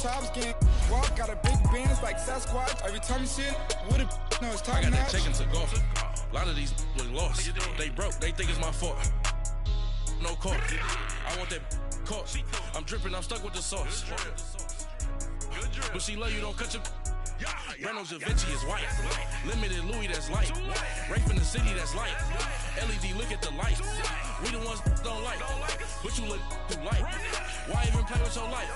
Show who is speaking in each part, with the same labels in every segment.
Speaker 1: tops getting walk, got a big band, it's like Sasquatch. Every time you see it, what a no, it's top
Speaker 2: I got
Speaker 1: notch.
Speaker 2: that chicken to golf. A lot of these was lost. They broke, they think it's my fault. No call. I want that caught. I'm dripping, I'm stuck with the sauce. But she love you, don't cut your. Reynolds Da Vinci is white. Limited Louis, that's light. Rape in the city, that's light. LED, look at the lights. We the ones don't like. But you look too light. Why even play with your life?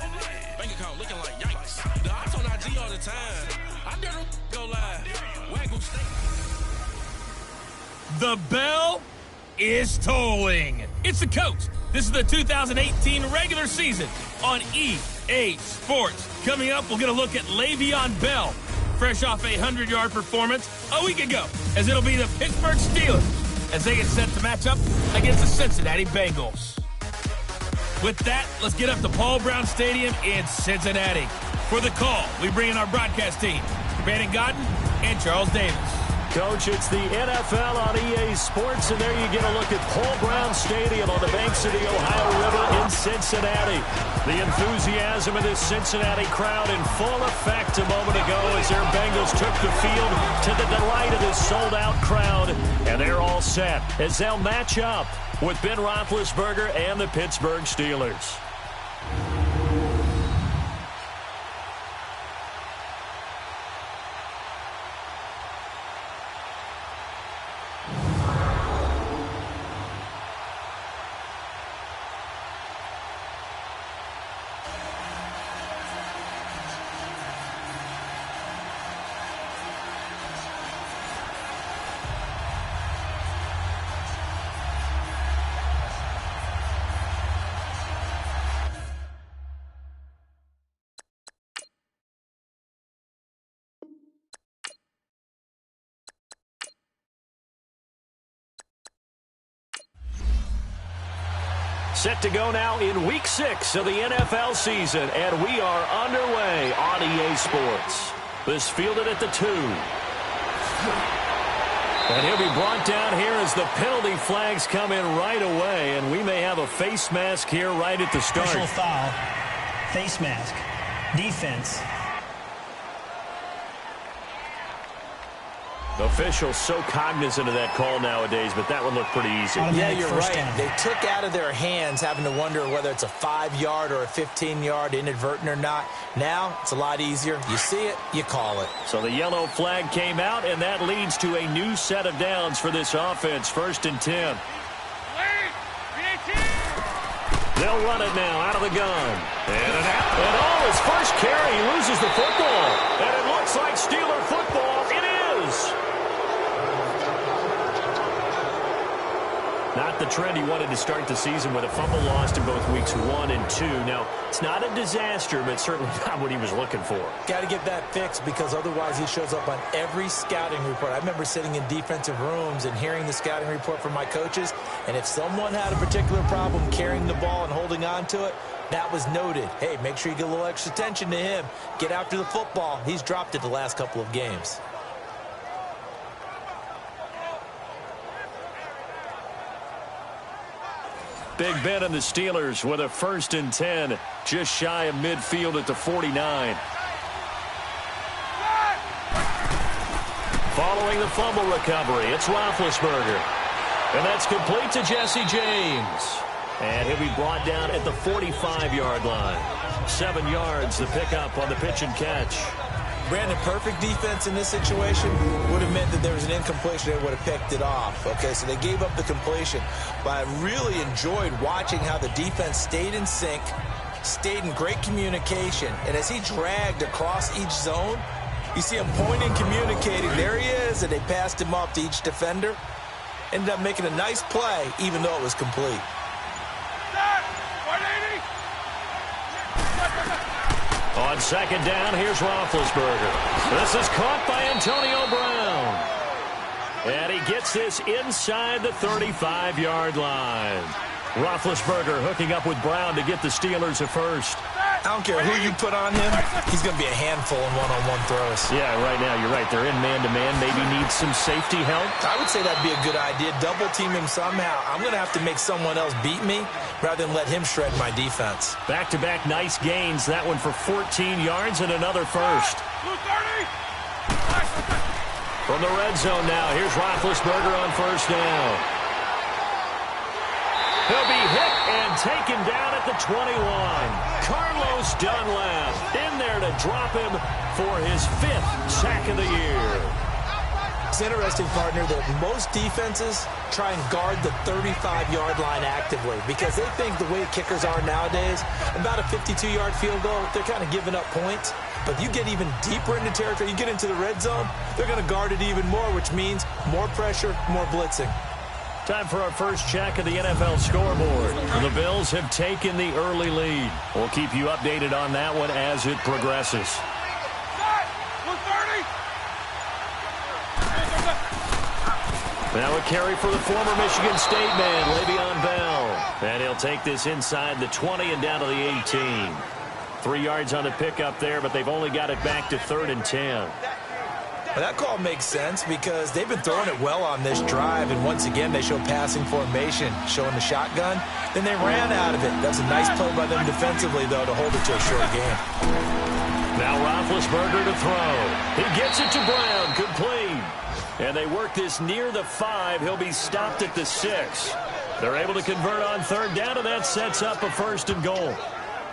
Speaker 2: Bank account looking like yikes. The ops on IG all the time. I dare them go live. Waggle steak.
Speaker 3: The bell is tolling. It's the coach. This is the 2018 regular season on EA Sports. Coming up, we'll get a look at Le'Veon Bell, fresh off a 100-yard performance a week ago, as it'll be the Pittsburgh Steelers as they get set to match up against the Cincinnati Bengals. With that, let's get up to Paul Brown Stadium in Cincinnati. For the call, we bring in our broadcast team, Brandon Godden and Charles Davis.
Speaker 4: Coach, it's the NFL on EA Sports, and there you get a look at Paul Brown Stadium on the banks of the Ohio River in Cincinnati. The enthusiasm of this Cincinnati crowd in full effect a moment ago as their Bengals took the field to the delight of this sold-out crowd, and they're all set as they'll match up with Ben Roethlisberger and the Pittsburgh Steelers. Set to go now in Week 6 of the NFL season, and we are underway on EA Sports. This fielded at the 2. And he'll be brought down here as the penalty flags come in right away, and we may have a face mask here right at the start.
Speaker 5: Official foul, face mask, defense.
Speaker 4: Officials so cognizant of that call nowadays, but that would look pretty easy.
Speaker 6: Yeah, you're right. They took out of their hands having to wonder whether it's a 5-yard or a 15-yard inadvertent or not. Now, it's a lot easier. You see it, you call it.
Speaker 4: So the yellow flag came out, and that leads to a new set of downs for this offense. 1st and 10. They'll run it now out of the gun. And on his first carry, he loses the football. And it looks like Steeler football. It is. Not the trend he wanted to start the season with a fumble lost in both weeks 1 and 2. Now, it's not a disaster, but certainly not what he was looking for.
Speaker 6: Got to get that fixed because otherwise he shows up on every scouting report. I remember sitting in defensive rooms and hearing the scouting report from my coaches, and if someone had a particular problem carrying the ball and holding on to it, that was noted. Hey, make sure you get a little extra attention to him. Get after the football. He's dropped it the last couple of games.
Speaker 4: Big Ben and the Steelers with a 1st and 10, just shy of midfield at the 49. Following the fumble recovery, it's Roethlisberger. And that's complete to Jesse James. And he'll be brought down at the 45-yard line. 7 yards, the pickup on the pitch and catch.
Speaker 6: Brandon, perfect defense in this situation would have meant that there was an incompletion. They would have picked it off. Okay, so they gave up the completion. But I really enjoyed watching how the defense stayed in sync, stayed in great communication. And as he dragged across each zone, you see him pointing, communicating. There he is, and they passed him off to each defender. Ended up making a nice play, even though it was complete.
Speaker 4: On 2nd down, here's Roethlisberger. This is caught by Antonio Brown. And he gets this inside the 35-yard line. Roethlisberger hooking up with Brown to get the Steelers a first.
Speaker 6: I don't care who you put on him, he's going to be a handful in one-on-one throws.
Speaker 4: Yeah, right now, you're right. They're in man-to-man. Maybe need some safety help.
Speaker 6: I would say that'd be a good idea. Double team him somehow. I'm going to have to make someone else beat me rather than let him shred my defense.
Speaker 4: Back-to-back nice gains. That one for 14 yards and another first. From the red zone now, here's Roethlisberger on first down. He'll be hit and taken down at the 21. Carlos Dunlap in there to drop him for his 5th sack of the year.
Speaker 6: It's interesting, partner, that most defenses try and guard the 35-yard line actively because they think the way kickers are nowadays, about a 52-yard field goal, they're kind of giving up points. But you get even deeper into territory, you get into the red zone, they're going to guard it even more, which means more pressure, more blitzing.
Speaker 4: Time for our first check of the NFL scoreboard. The Bills have taken the early lead. We'll keep you updated on that one as it progresses. Now a carry for the former Michigan State man, Le'Veon Bell. And he'll take this inside the 20 and down to the 18. 3 yards on the pickup there, but they've only got it back to 3rd and 10.
Speaker 6: Well, that call makes sense because they've been throwing it well on this drive, and once again they show passing formation, showing the shotgun. Then they ran out of it. That's a nice play by them defensively, though, to hold it to a short game.
Speaker 4: Now Roethlisberger to throw. He gets it to Brown, complete. And they work this near the 5. He'll be stopped at the 6. They're able to convert on 3rd down, and that sets up a 1st and goal.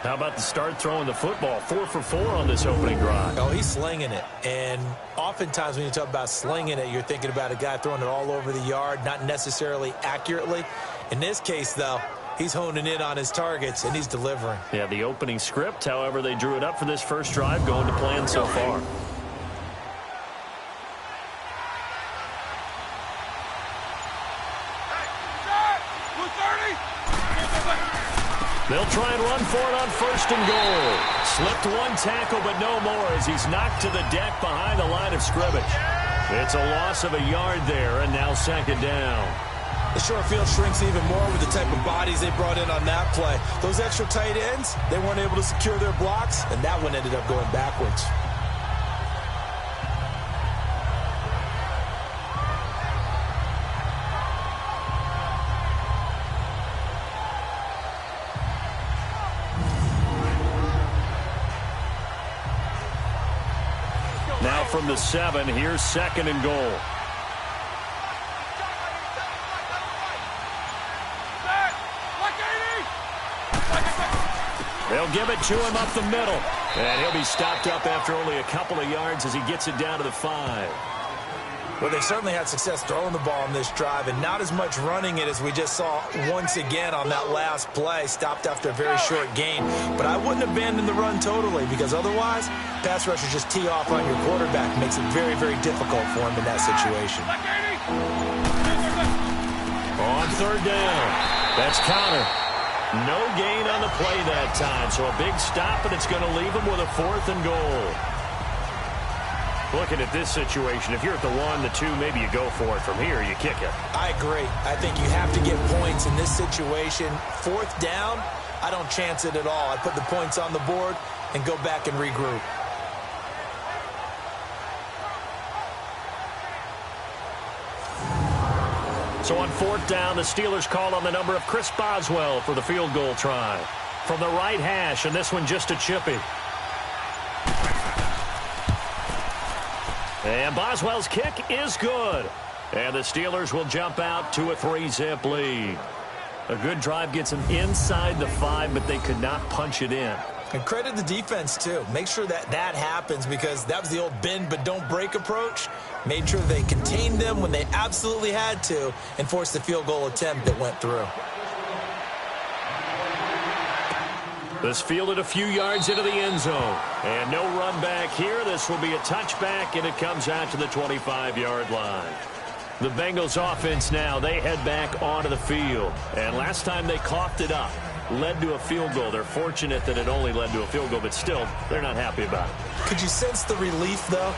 Speaker 4: How about the start throwing the football? 4 for 4 on this opening drive.
Speaker 6: Oh, he's slinging it. And oftentimes when you talk about slinging it, you're thinking about a guy throwing it all over the yard, not necessarily accurately. In this case, though, he's honing in on his targets, and he's delivering.
Speaker 4: Yeah, the opening script, however, they drew it up for this first drive, going to plan so far. They'll try and run for it on 1st and goal. Slipped one tackle, but no more as he's knocked to the deck behind the line of scrimmage. It's a loss of a yard there, and now 2nd down.
Speaker 6: The short field shrinks even more with the type of bodies they brought in on that play. Those extra tight ends, they weren't able to secure their blocks, and that one ended up going backwards.
Speaker 4: Now from the 7, here's 2nd and goal. They'll give it to him up the middle. And he'll be stopped up after only a couple of yards as he gets it down to the 5.
Speaker 6: Well, they certainly had success throwing the ball in this drive, and not as much running it as we just saw once again on that last play, stopped after a very short gain. But I wouldn't abandon the run totally, because otherwise, pass rushers just tee off on your quarterback. Makes it very, very difficult for him in that situation.
Speaker 4: On 3rd down, that's Connor. No gain on the play that time, so a big stop, and it's going to leave him with a 4th and goal. Looking at this situation, if you're at the 1, the 2, maybe you go for it. From here, you kick it.
Speaker 6: I agree. I think you have to get points in this situation. 4th down, I don't chance it at all. I put the points on the board and go back and regroup.
Speaker 4: So on 4th down, the Steelers call on the number of Chris Boswell for the field goal try. From the right hash, and this one just a chippy. And Boswell's kick is good. And the Steelers will jump out to a 3-zip lead. A good drive gets them inside the 5, but they could not punch it in.
Speaker 6: And credit the defense, too. Make sure that that happens, because that was the old bend but don't break approach. Made sure they contained them when they absolutely had to and forced the field goal attempt that went through.
Speaker 4: This fielded a few yards into the end zone. And no run back here. This will be a touchback, and it comes out to the 25-yard line. The Bengals offense now, they head back onto the field. And last time they coughed it up, led to a field goal. They're fortunate that it only led to a field goal, but still, they're not happy about it.
Speaker 6: Could you sense the relief, though?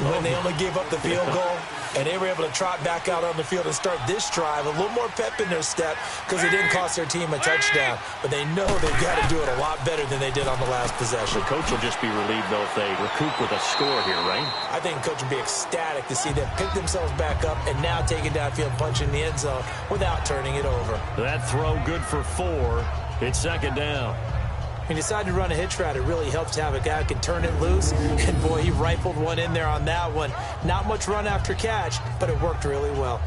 Speaker 6: when they only gave up the field goal, and they were able to trot back out on the field and start this drive. A little more pep in their step because it didn't cost their team a touchdown. But they know they've got to do it a lot better than they did on the last possession.
Speaker 4: The coach will just be relieved, though, if they recoup with a score here, right? I
Speaker 6: think the coach would be ecstatic to see them pick themselves back up and now take it downfield, punch in the end zone without turning it over.
Speaker 4: That throw good for 4. It's second down.
Speaker 6: He decided to run a hitch route. It really helps to have a guy who can turn it loose. And, boy, he rifled one in there on that one. Not much run after catch, but it worked really well.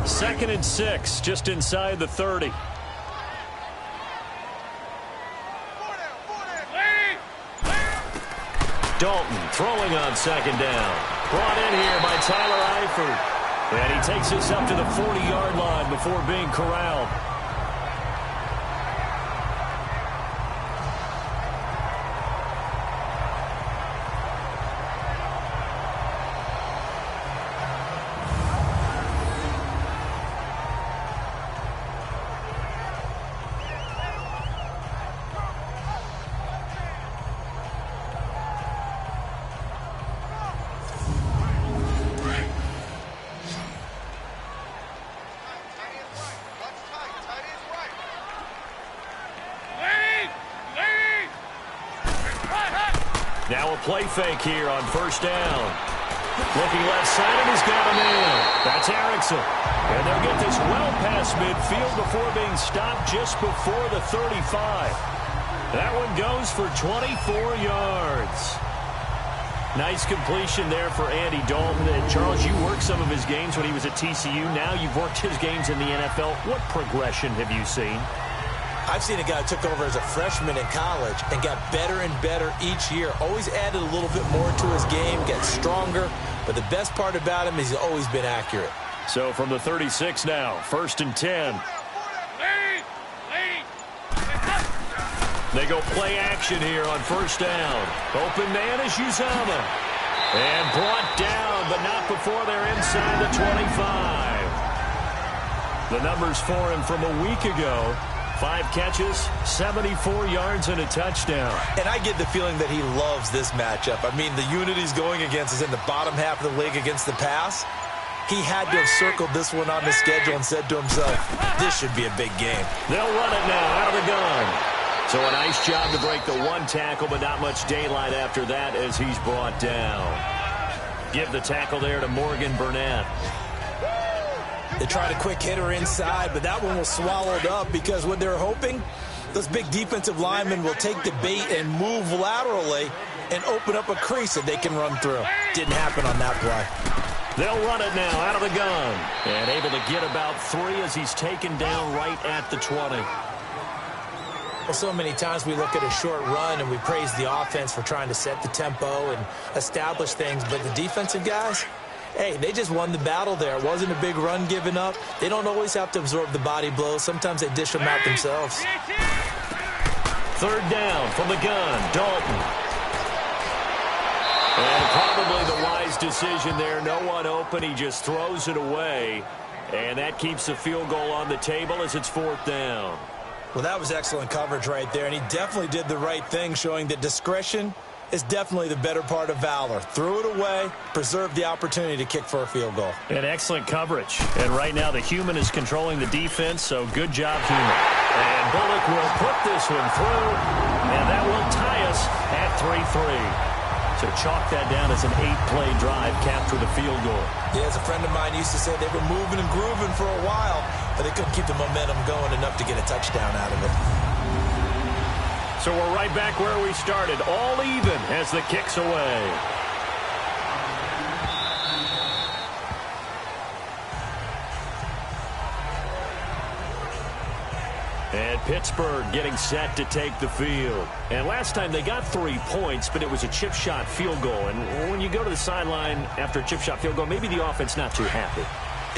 Speaker 4: Second and 6, just inside the 30. Dalton throwing on second down. Brought in here by Tyler Eifert. And he takes us up to the 40-yard line before being corralled. Now a play fake here on first down. Looking left side, and he's got him in. That's Erickson. And they'll get this well past midfield before being stopped just before the 35. That one goes for 24 yards. Nice completion there for Andy Dalton. And Charles, you worked some of his games when he was at TCU. Now you've worked his games in the NFL. What progression have you seen?
Speaker 6: I've seen a guy who took over as a freshman in college and got better and better each year. Always added a little bit more to his game, gets stronger. But the best part about him is he's always been accurate.
Speaker 4: So from the 36 now, first and 10. They go play action here on first down. Open man is Uzama. And brought down, but not before they're inside the 25. The numbers for him from a week ago. 5 catches, 74 yards, and a touchdown.
Speaker 6: And I get the feeling that he loves this matchup. I mean, the unit he's going against is in the bottom half of the league against the pass. He had to have circled this one on the schedule and said to himself, this should be a big game.
Speaker 4: They'll run it now out of the gun. So a nice job to break the 1 tackle, but not much daylight after that as he's brought down. Give the tackle there to Morgan Burnett.
Speaker 6: They tried a quick hitter inside, but that one was swallowed up because what they're hoping, those big defensive linemen will take the bait and move laterally and open up a crease that they can run through. Didn't happen on that play.
Speaker 4: They'll run it now out of the gun. And able to get about 3 as he's taken down right at the 20.
Speaker 6: Well, so many times we look at a short run and we praise the offense for trying to set the tempo and establish things, but the defensive guys, hey, they just won the battle there. It wasn't a big run given up. They don't always have to absorb the body blows. Sometimes they dish them out themselves.
Speaker 4: Third down from the gun, Dalton. And probably the wise decision there. No one open. He just throws it away. And that keeps the field goal on the table as it's 4th down.
Speaker 6: Well, that was excellent coverage right there. And he definitely did the right thing, showing that discretion is definitely the better part of valor. Threw it away, preserved the opportunity to kick for a field goal.
Speaker 4: And excellent coverage. And right now the human is controlling the defense, so good job, human. And Bullock will put this one through, and that will tie us at 3-3. So chalk that down as an 8-play drive, capped with a field goal.
Speaker 6: Yeah, as a friend of mine used to say, they were moving and grooving for a while, but they couldn't keep the momentum going enough to get a touchdown out of it.
Speaker 4: So we're right back where we started, all even as the kick's away. And Pittsburgh getting set to take the field. And last time they got 3 points, but it was a chip shot field goal. And when you go to the sideline after a chip shot field goal, maybe the offense not too happy.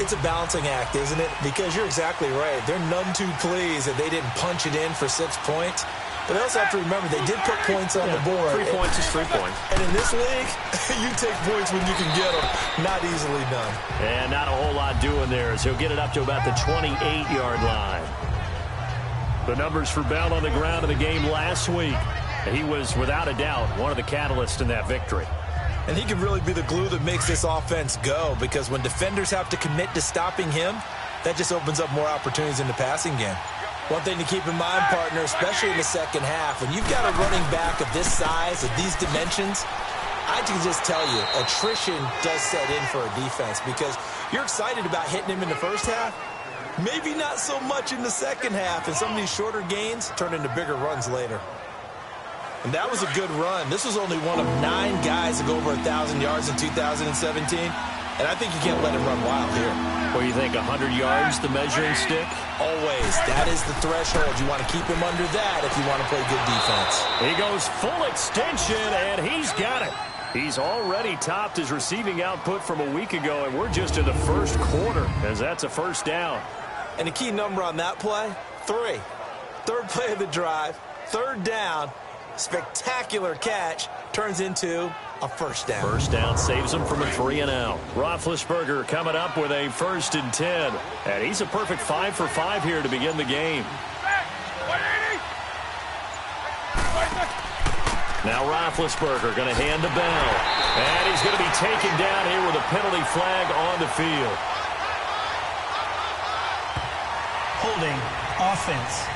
Speaker 6: It's a balancing act, isn't it? Because you're exactly right. They're none too pleased that they didn't punch it in for 6 points. But they also have to remember they did put points on the board.
Speaker 4: 3 points is 3 points.
Speaker 6: And in this league, you take points when you can get them. Not easily done.
Speaker 4: And not a whole lot doing there as he'll get it up to about the 28-yard line. The numbers for Bell on the ground in the game last week. He was, without a doubt, one of the catalysts in that victory.
Speaker 6: And he can really be the glue that makes this offense go, because when defenders have to commit to stopping him, that just opens up more opportunities in the passing game. One thing to keep in mind, partner, especially in the second half, when you've got a running back of this size, of these dimensions, I can just tell you, attrition does set in for a defense, because you're excited about hitting him in the first half, maybe not so much in the second half, and some of these shorter gains turn into bigger runs later. And that was a good run. This was only one of 9 guys to go over 1,000 yards in 2017, and I think you can't let him run wild here.
Speaker 4: What do you think, 100 yards, the measuring stick?
Speaker 6: Always. That is the threshold. You want to keep him under that if you want to play good defense.
Speaker 4: He goes full extension, and he's got it. He's already topped his receiving output from a week ago, and we're just in the first quarter, as that's a first down.
Speaker 6: And the key number on that play, 3. Third play of the drive, third down, spectacular catch, turns into a first down.
Speaker 4: First down saves him from a 3-and-out. Roethlisberger coming up with a 1st and 10. And he's a perfect 5 for 5 here to begin the game. Now Roethlisberger going to hand to Bell. And he's going to be taken down here with a penalty flag on the field.
Speaker 5: Holding offense.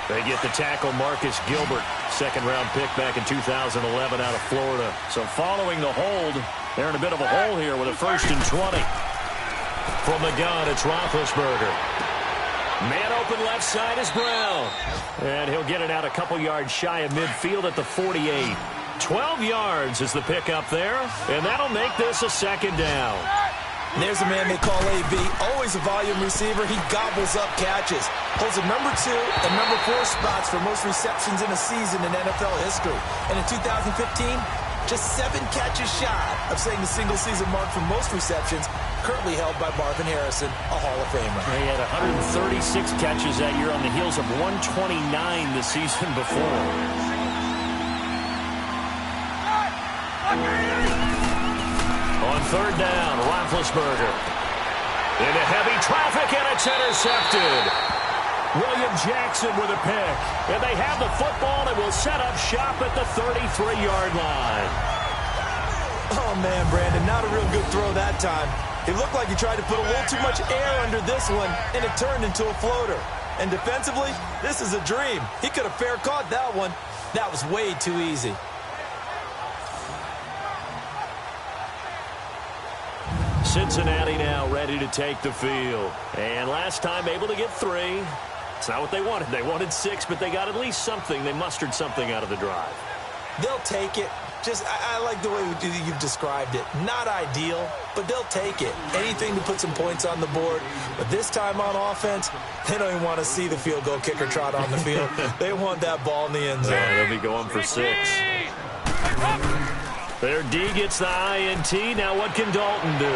Speaker 4: They get the tackle, Marcus Gilbert, second-round pick back in 2011 out of Florida. So following the hold, they're in a bit of a hole here with a 1st and 20. From the gun, it's Roethlisberger. Man open left side is Brown. And he'll get it out a couple yards shy of midfield at the 48. 12 yards is the pickup there, and that'll make this a 2nd down.
Speaker 6: And there's a man they call AB, always a volume receiver. He gobbles up catches. Holds a number 2 and number 4 spots for most receptions in a season in NFL history. And in 2015, just 7 catches shy of setting the single-season mark for most receptions, currently held by Marvin Harrison, a Hall of Famer.
Speaker 4: He had 136 catches that year on the heels of 129 the season before. On 3rd down, Roethlisberger. Into heavy traffic, and it's intercepted. William Jackson with a pick. And they have the football and will set up shop at the 33-yard line.
Speaker 6: Oh, man, Brandon, not a real good throw that time. It looked like he tried to put a little too much air under this one, and it turned into a floater. And defensively, this is a dream. He could have fair caught that one. That was way too easy.
Speaker 4: Cincinnati now ready to take the field. And last time able to get 3. It's not what they wanted. They wanted 6, but they got at least something. They mustered something out of the drive.
Speaker 6: They'll take it. I like the way you've described it. Not ideal, but they'll take it. Anything to put some points on the board. But this time on offense, they don't even want to see the field goal kicker trot on the field. They want that ball in the end zone.
Speaker 4: Yeah, they'll be going for 6. Their D gets the INT. Now what can Dalton do?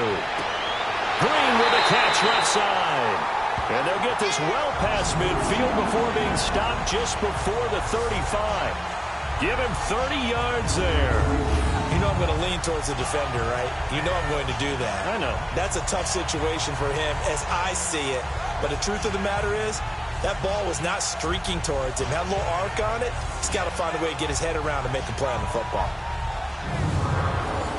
Speaker 4: Green with a catch left side. And they'll get this well past midfield before being stopped just before the 35. Give him 30 yards there.
Speaker 6: You know I'm going to lean towards the defender, right? You know I'm going to do that.
Speaker 4: I know.
Speaker 6: That's a tough situation for him as I see it. But the truth of the matter is, that ball was not streaking towards him. Had a little arc on it. He's got to find a way to get his head around and make a play on the football.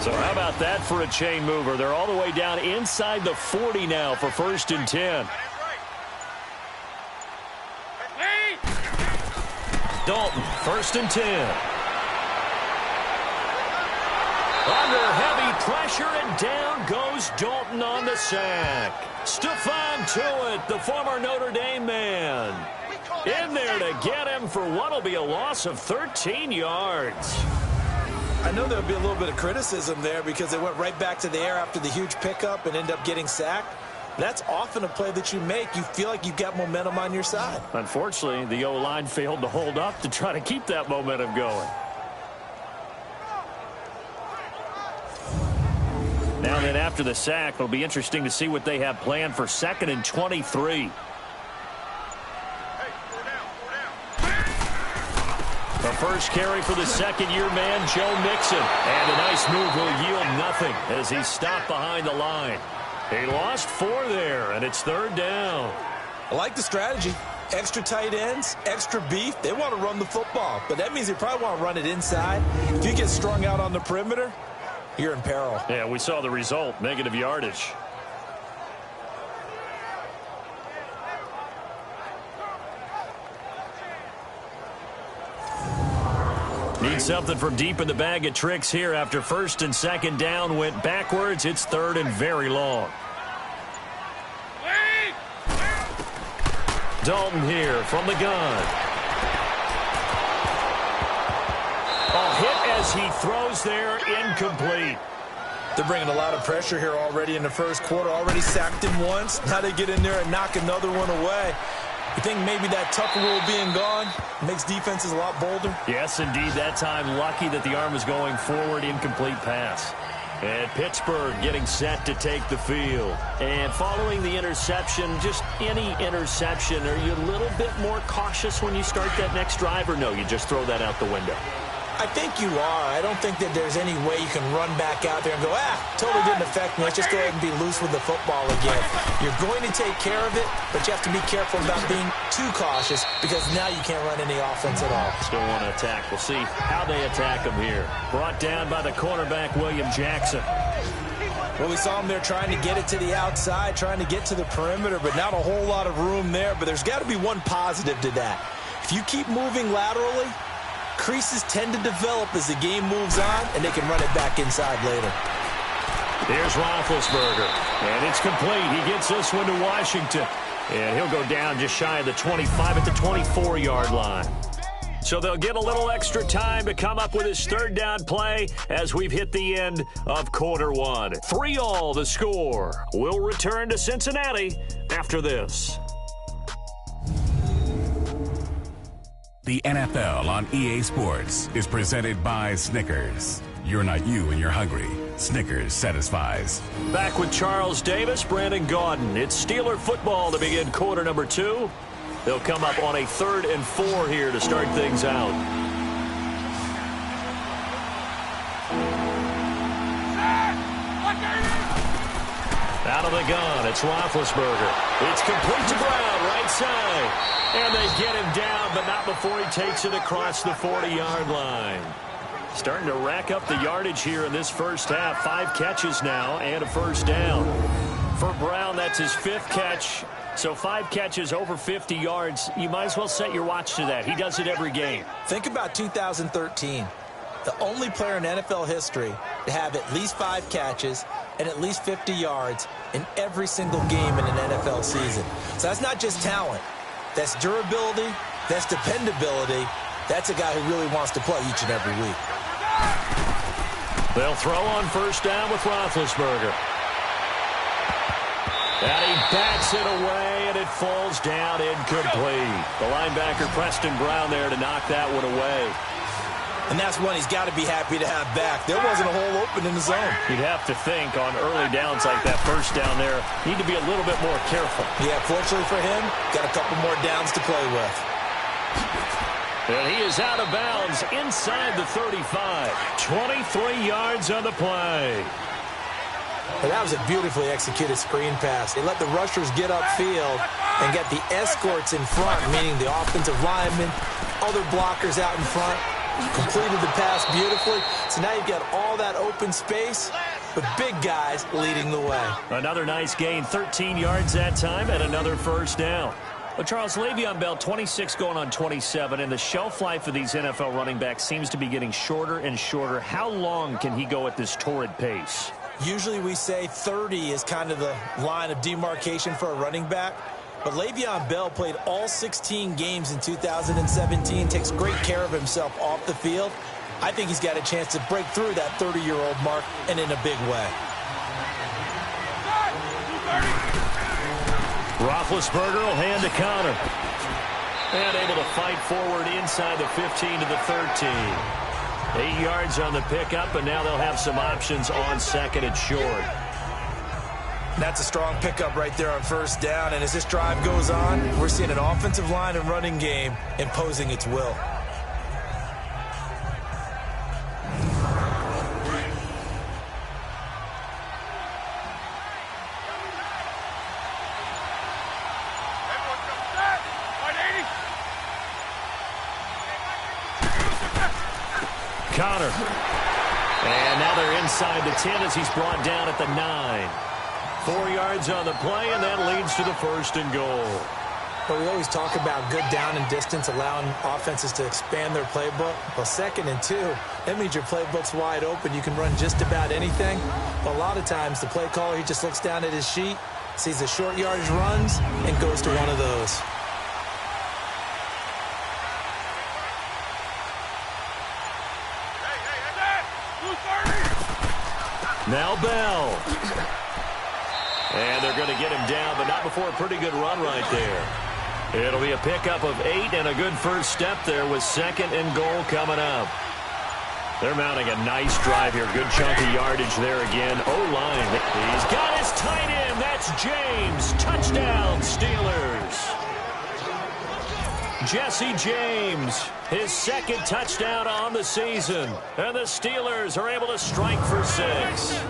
Speaker 4: So how about that for a chain mover? They're all the way down inside the 40 now for 1st and 10. Dalton, 1st and 10. Under heavy pressure, and down goes Dalton on the sack. Stephon Tuitt, the former Notre Dame man, in there to get him for what will be a loss of 13 yards.
Speaker 6: I know there'll be a little bit of criticism there because they went right back to the air after the huge pickup and end up getting sacked. That's often a play that you make. You feel like you've got momentum on your side.
Speaker 4: Unfortunately, the O-line failed to hold up to try to keep that momentum going. Now then, after the sack, it'll be interesting to see what they have planned for 2nd and 23. The first carry for the second-year man, Joe Mixon. And a nice move will yield nothing as he's stopped behind the line. He lost 4 there, and it's 3rd down.
Speaker 6: I like the strategy. Extra tight ends, extra beef. They want to run the football, but that means they probably want to run it inside. If you get strung out on the perimeter, you're in peril.
Speaker 4: Yeah, we saw the result, negative yardage. Need something from deep in the bag of tricks here after 1st and 2nd down went backwards. It's 3rd and very long. Dalton here from the gun. A hit as he throws there, incomplete.
Speaker 6: They're bringing a lot of pressure here already in the first quarter. Already sacked him once. Now they get in there and knock another one away. You think maybe that Tucker rule being gone makes defenses a lot bolder?
Speaker 4: Yes, indeed. That time, lucky that the arm was going forward, incomplete pass. And Pittsburgh getting set to take the field. And following the interception, just any interception, are you a little bit more cautious when you start that next drive, or no, you just throw that out the window?
Speaker 6: I think you are. I don't think that there's any way you can run back out there and go, totally didn't affect me. Let's just go ahead and be loose with the football again. You're going to take care of it, but you have to be careful about being too cautious because now you can't run any offense at all.
Speaker 4: Still want to attack. We'll see how they attack him here. Brought down by the cornerback, William Jackson.
Speaker 6: Well, we saw him there trying to get it to the outside, trying to get to the perimeter, but not a whole lot of room there. But there's got to be one positive to that. If you keep moving laterally, creases tend to develop as the game moves on, and they can run it back inside later.
Speaker 4: Here's Roethlisberger, and it's complete. He gets this one to Washington, and he'll go down just shy of the 25 at the 24-yard line. So they'll get a little extra time to come up with his 3rd down play as we've hit the end of quarter 1. 3-all the score. We'll return to Cincinnati after this.
Speaker 7: The NFL on EA Sports is presented by Snickers. You're not you when you're hungry. Snickers satisfies.
Speaker 4: Back with Charles Davis, Brandon Gaudin. It's Steeler football to begin quarter number 2. They'll come up on a 3rd and 4 here to start things out. Out of the gun, it's Roethlisberger. It's complete to Brown, right side. And they get him down, but not before he takes it across the 40-yard line. Starting to rack up the yardage here in this first half. 5 catches now and a 1st down. For Brown, that's his 5th catch. So 5 catches over 50 yards. You might as well set your watch to that. He does it every game.
Speaker 6: Think about 2013. The only player in NFL history to have at least 5 catches and at least 50 yards in every single game in an NFL season. So that's not just talent. That's durability. That's dependability. That's a guy who really wants to play each and every week.
Speaker 4: They'll throw on 1st down with Roethlisberger. And he bats it away, and it falls down incomplete. The linebacker, Preston Brown, there to knock that one away.
Speaker 6: And that's one he's got to be happy to have back. There wasn't a hole open in the zone.
Speaker 4: You'd have to think on early downs like that 1st down there, need to be a little bit more careful.
Speaker 6: Yeah, fortunately for him, got a couple more downs to play with.
Speaker 4: And he is out of bounds inside the 35. 23 yards on the play.
Speaker 6: And that was a beautifully executed screen pass. They let the rushers get upfield and get the escorts in front, meaning the offensive linemen, other blockers out in front. Completed the pass beautifully. So now you've got all that open space with big guys leading the way.
Speaker 4: Another nice gain, 13 yards that time, and another 1st down. Well, Charles, Le'Veon Bell, 26 going on 27, and the shelf life of these NFL running backs seems to be getting shorter and shorter. How long can he go at this torrid pace?
Speaker 6: Usually we say 30 is kind of the line of demarcation for a running back. But Le'Veon Bell played all 16 games in 2017, takes great care of himself off the field. I think he's got a chance to break through that 30-year-old mark, and in a big way.
Speaker 4: Roethlisberger will hand the counter. And able to fight forward inside the 15 to the 13. 8 yards on the pickup, and now they'll have some options on 2nd and short.
Speaker 6: That's a strong pickup right there on 1st down. And as this drive goes on, we're seeing an offensive line and running game imposing its will.
Speaker 4: Connor. And now they're inside the 10 as he's brought down at the 9. 4 yards on the play, and that leads to the 1st and goal.
Speaker 6: But we always talk about good down and distance, allowing offenses to expand their playbook. Well, 2nd and 2, that means your playbook's wide open. You can run just about anything. But a lot of times, the play caller, he just looks down at his sheet, sees the short yardage runs, and goes to one of those.
Speaker 4: Now Bell. And they're going to get him down, but not before a pretty good run right there. It'll be a pickup of 8 and a good first step there with 2nd and goal coming up. They're mounting a nice drive here. Good chunk of yardage there again. O-line. He's got his tight end. That's James. Touchdown, Steelers. Jesse James, his 2nd touchdown on the season. And the Steelers are able to strike for 6.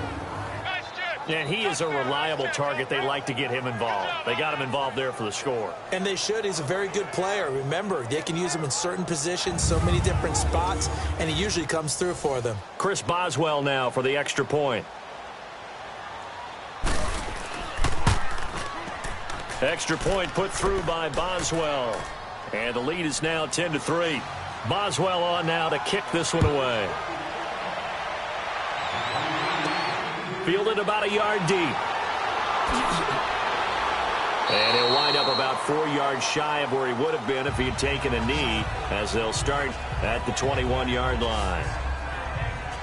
Speaker 4: And he is a reliable target. They like to get him involved. They got him involved there for the score.
Speaker 6: And they should. He's a very good player. Remember, they can use him in certain positions, so many different spots, and he usually comes through for them.
Speaker 4: Chris Boswell now for the extra point. Extra point put through by Boswell. And the lead is now 10-3. Boswell on now to kick this one away. Fielded about a yard deep. And he'll wind up about 4 yards shy of where he would have been if he had taken a knee, as they'll start at the 21-yard line.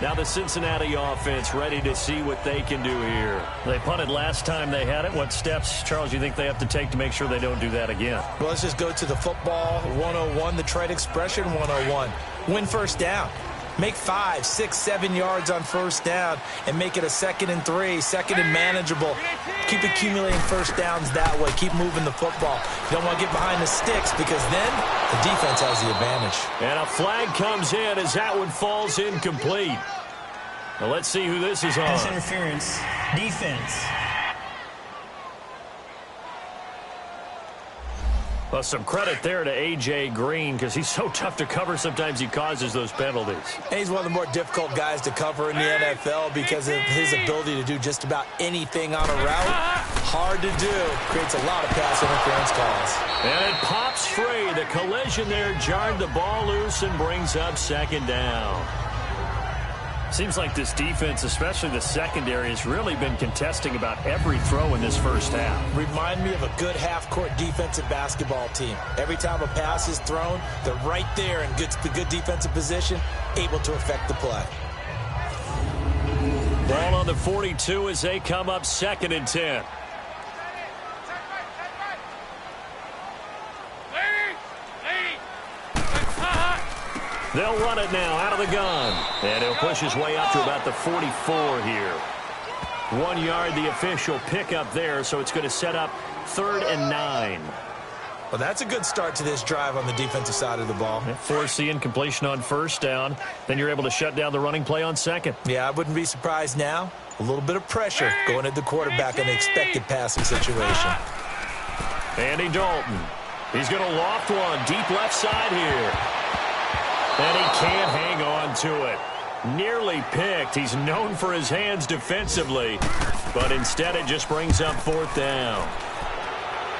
Speaker 4: Now the Cincinnati offense ready to see what they can do here. They punted last time they had it. What steps, Charles, do you think they have to take to make sure they don't do that again?
Speaker 6: Well, let's just go to the football 101, the trade expression 101. Win first down. Make 5, 6, 7 yards on first down and make it a 2nd and 3, 2nd and manageable. Keep accumulating first downs that way. Keep moving the football. You don't want to get behind the sticks because then the defense has the advantage.
Speaker 4: And a flag comes in as that one falls incomplete. Now let's see who this is on.
Speaker 5: Pass interference. Defense.
Speaker 4: Well, some credit there to A.J. Green because he's so tough to cover. Sometimes he causes those penalties.
Speaker 6: And he's one of the more difficult guys to cover in the NFL because of his ability to do just about anything on a route. Hard to do. Creates a lot of pass interference calls.
Speaker 4: And it pops free. The collision there jarred the ball loose and brings up 2nd down. Seems like this defense, especially the secondary, has really been contesting about every throw in this first half.
Speaker 6: Remind me of a good half-court defensive basketball team. Every time a pass is thrown, they're right there in good defensive position, able to affect the play.
Speaker 4: Ball on the 42 as they come up 2nd and 10. They'll run it now out of the gun. And he'll push his way up to about the 44 here. 1 yard, the official pickup there, so it's going to set up 3rd and 9.
Speaker 6: Well, that's a good start to this drive on the defensive side of the ball.
Speaker 4: Force the incompletion on first down. Then you're able to shut down the running play on 2nd.
Speaker 6: Yeah, I wouldn't be surprised now. A little bit of pressure going at the quarterback in the expected passing situation.
Speaker 4: Andy Dalton. He's going to loft one deep left side here. And he can't hang on to it. Nearly picked. He's known for his hands defensively. But instead it just brings up 4th down.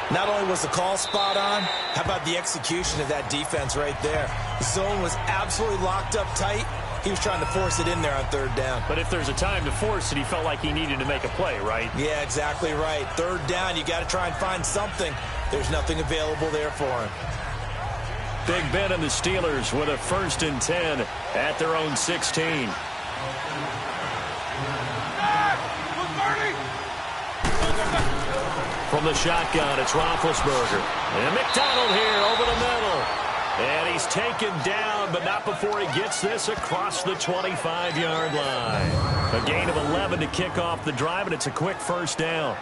Speaker 6: Not only was the call spot on, how about the execution of that defense right there? The zone was absolutely locked up tight. He was trying to force it in there on 3rd down.
Speaker 4: But if there's a time to force it, he felt like he needed to make a play, right?
Speaker 6: Yeah, exactly right. 3rd down, you got to try and find something. There's nothing available there for him.
Speaker 4: Big Ben and the Steelers with a 1st and 10 at their own 16. From the shotgun, it's Roethlisberger. And McDonald here over the middle. And he's taken down, but not before he gets this across the 25-yard line. A gain of 11 to kick off the drive, and it's a quick 1st down.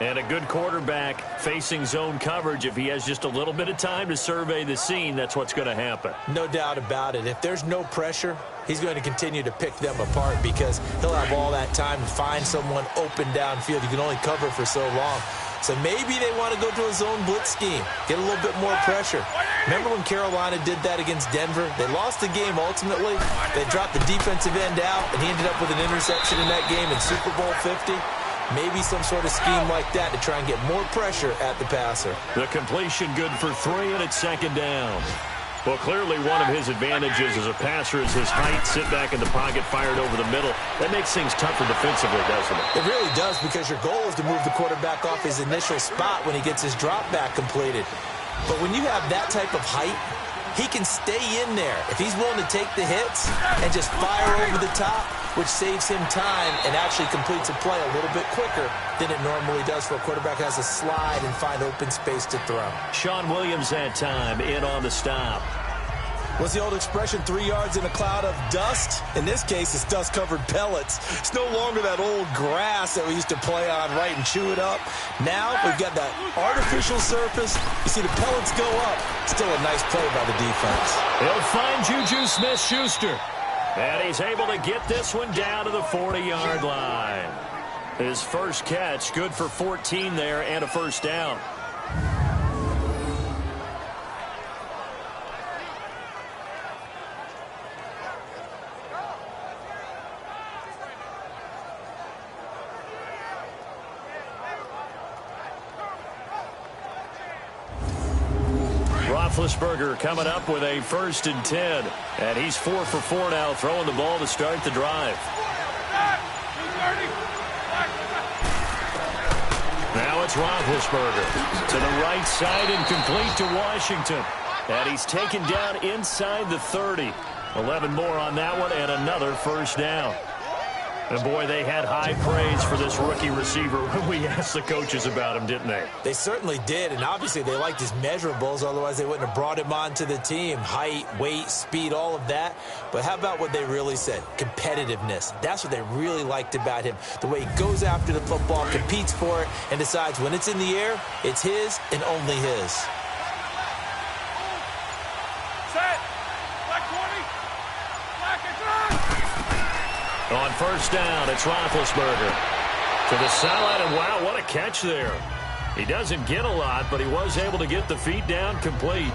Speaker 4: And a good quarterback facing zone coverage. If he has just a little bit of time to survey the scene, that's what's going to happen.
Speaker 6: No doubt about it. If there's no pressure, he's going to continue to pick them apart because he'll have all that time to find someone open downfield. You can only cover for so long. So maybe they want to go to a zone blitz scheme, get a little bit more pressure. Remember when Carolina did that against Denver? They lost the game ultimately. They dropped the defensive end out, and he ended up with an interception in that game in Super Bowl 50. Maybe some sort of scheme like that to try and get more pressure at the passer.
Speaker 4: The completion good for 3, and it's second down. Well, clearly one of his advantages as a passer is his height, sit back in the pocket, fired over the middle. That makes things tougher defensively, doesn't it?
Speaker 6: It really does, because your goal is to move the quarterback off his initial spot when he gets his drop back completed. But when you have that type of height, he can stay in there if he's willing to take the hits and just fire over the top, which saves him time and actually completes a play a little bit quicker than it normally does for a quarterback who has to slide and find open space to throw.
Speaker 4: Sean Williams that time in on the stop.
Speaker 6: What's the old expression, 3 yards in a cloud of dust? In this case, it's dust-covered pellets. It's no longer that old grass that we used to play on, right, and chew it up. Now we've got that artificial surface. You see the pellets go up. Still a nice play by the defense.
Speaker 4: He'll find Juju Smith-Schuster. And he's able to get this one down to the 40-yard line. His first catch, good for 14 there and a first down. Roethlisberger coming up with a 1st and 10. And he's 4 for 4 now, throwing the ball to start the drive. Now it's Roethlisberger to the right side and complete to Washington. And he's taken down inside the 30. 11 more on that one and another first down. And, boy, they had high praise for this rookie receiver when we asked the coaches about him, didn't they?
Speaker 6: They certainly did, and obviously they liked his measurables. Otherwise, they wouldn't have brought him onto the team. Height, weight, speed, all of that. But how about what they really said? Competitiveness. That's what they really liked about him. The way he goes after the football, competes for it, and decides when it's in the air, it's his and only his.
Speaker 4: On first down, it's Roethlisberger to the sideline, and wow, what a catch there. He doesn't get a lot, but he was able to get the feet down complete.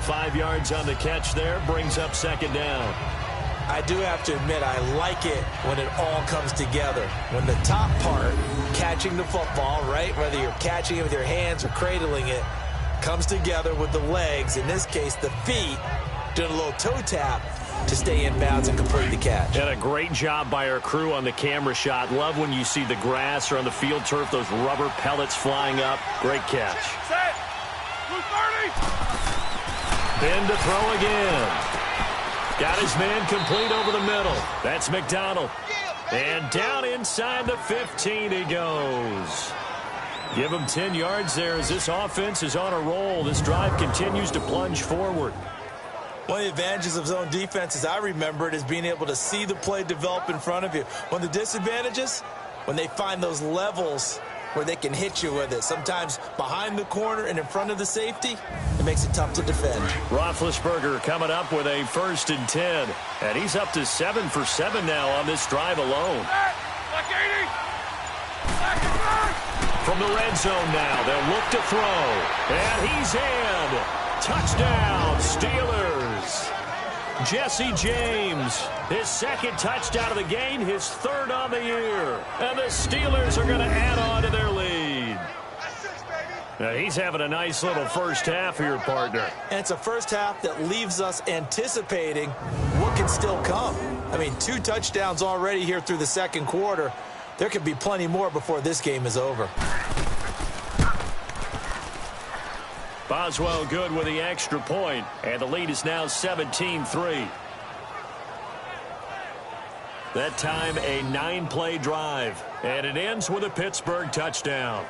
Speaker 4: 5 yards on the catch there, brings up second down.
Speaker 6: I do have to admit, I like it when it all comes together. When the top part, catching the football, right, whether you're catching it with your hands or cradling it, comes together with the legs, in this case the feet, doing a little toe tap to stay in bounds and complete the catch.
Speaker 4: And a great job by our crew on the camera shot. Love when you see the grass or on the field turf, those rubber pellets flying up. Great catch. In to throw again. Got his man complete over the middle. That's McDonald. And down inside the 15 he goes. Give him 10 yards there as this offense is on a roll. This drive continues to plunge forward.
Speaker 6: One of the advantages of zone defense, as I remember it, is being able to see the play develop in front of you. One of the disadvantages, when they find those levels where they can hit you with it. Sometimes behind the corner and in front of the safety, it makes it tough to defend.
Speaker 4: Roethlisberger coming up with a 1st and 10. And he's up to 7 for 7 now on this drive alone. From the red zone now, they'll look to throw. And he's in. Touchdown, Steelers. Jesse James, his 2nd touchdown of the game, his 3rd on the year. And the Steelers are going to add on to their lead. Now, he's having a nice little first half here, partner.
Speaker 6: And it's a first half that leaves us anticipating what can still come. I mean, 2 touchdowns already here through the 2nd quarter. There could be plenty more before this game is over.
Speaker 4: Boswell good with the extra point, and the lead is now 17-3. That time a 9-play drive, and it ends with a Pittsburgh touchdown.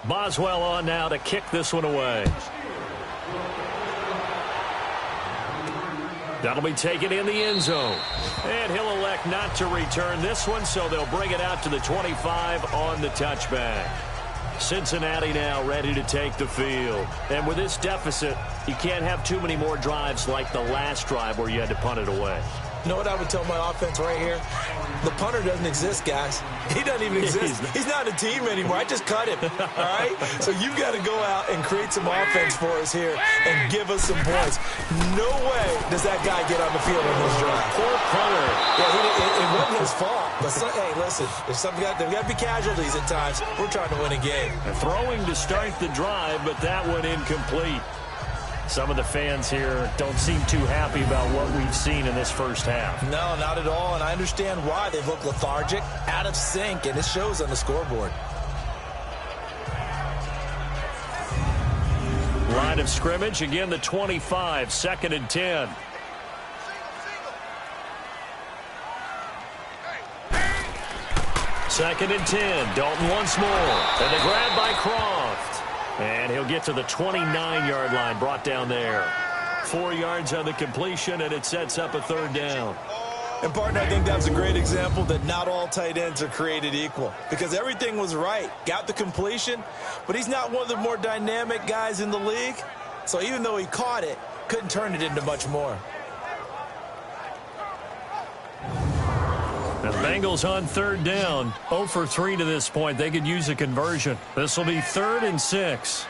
Speaker 4: Boswell on now to kick this one away. That'll be taken in the end zone. And he'll elect not to return this one, so they'll bring it out to the 25 on the touchback. Cincinnati now ready to take the field. And with this deficit, You can't have too many more drives like the last drive where you had to punt it away.
Speaker 6: You know what I would tell my offense right here? The punter doesn't exist, guys. He doesn't even exist. He's not a team anymore. I just cut him, all right? So you've got to go out and create some offense for us here and give us some points. No way does that guy get on the field on this drive.
Speaker 4: Poor punter.
Speaker 6: Yeah, it wasn't his fault. But, hey, listen, there's got to be casualties at times. We're trying to win a game.
Speaker 4: Throwing to start the drive, but that one incomplete. Some of the fans here don't seem too happy about what we've seen in this first half.
Speaker 6: No, not at all, and I understand why. They look lethargic, out of sync, and it shows on the scoreboard.
Speaker 4: Line of scrimmage, again the 25, 2nd and 10. Second and 10, Dalton once more, and the grab by Croft. And he'll get to the 29-yard line, brought down there. 4 yards on the completion, and it sets up a 3rd down.
Speaker 6: And, partner, I think that's a great example that not all tight ends are created equal. Because everything was right. Got the completion, but he's not one of the more dynamic guys in the league. So even though he caught it, couldn't turn it into much more.
Speaker 4: The Bengals on 3rd down. 0 for 3 to this point. They could use a conversion. This will be 3rd and 6.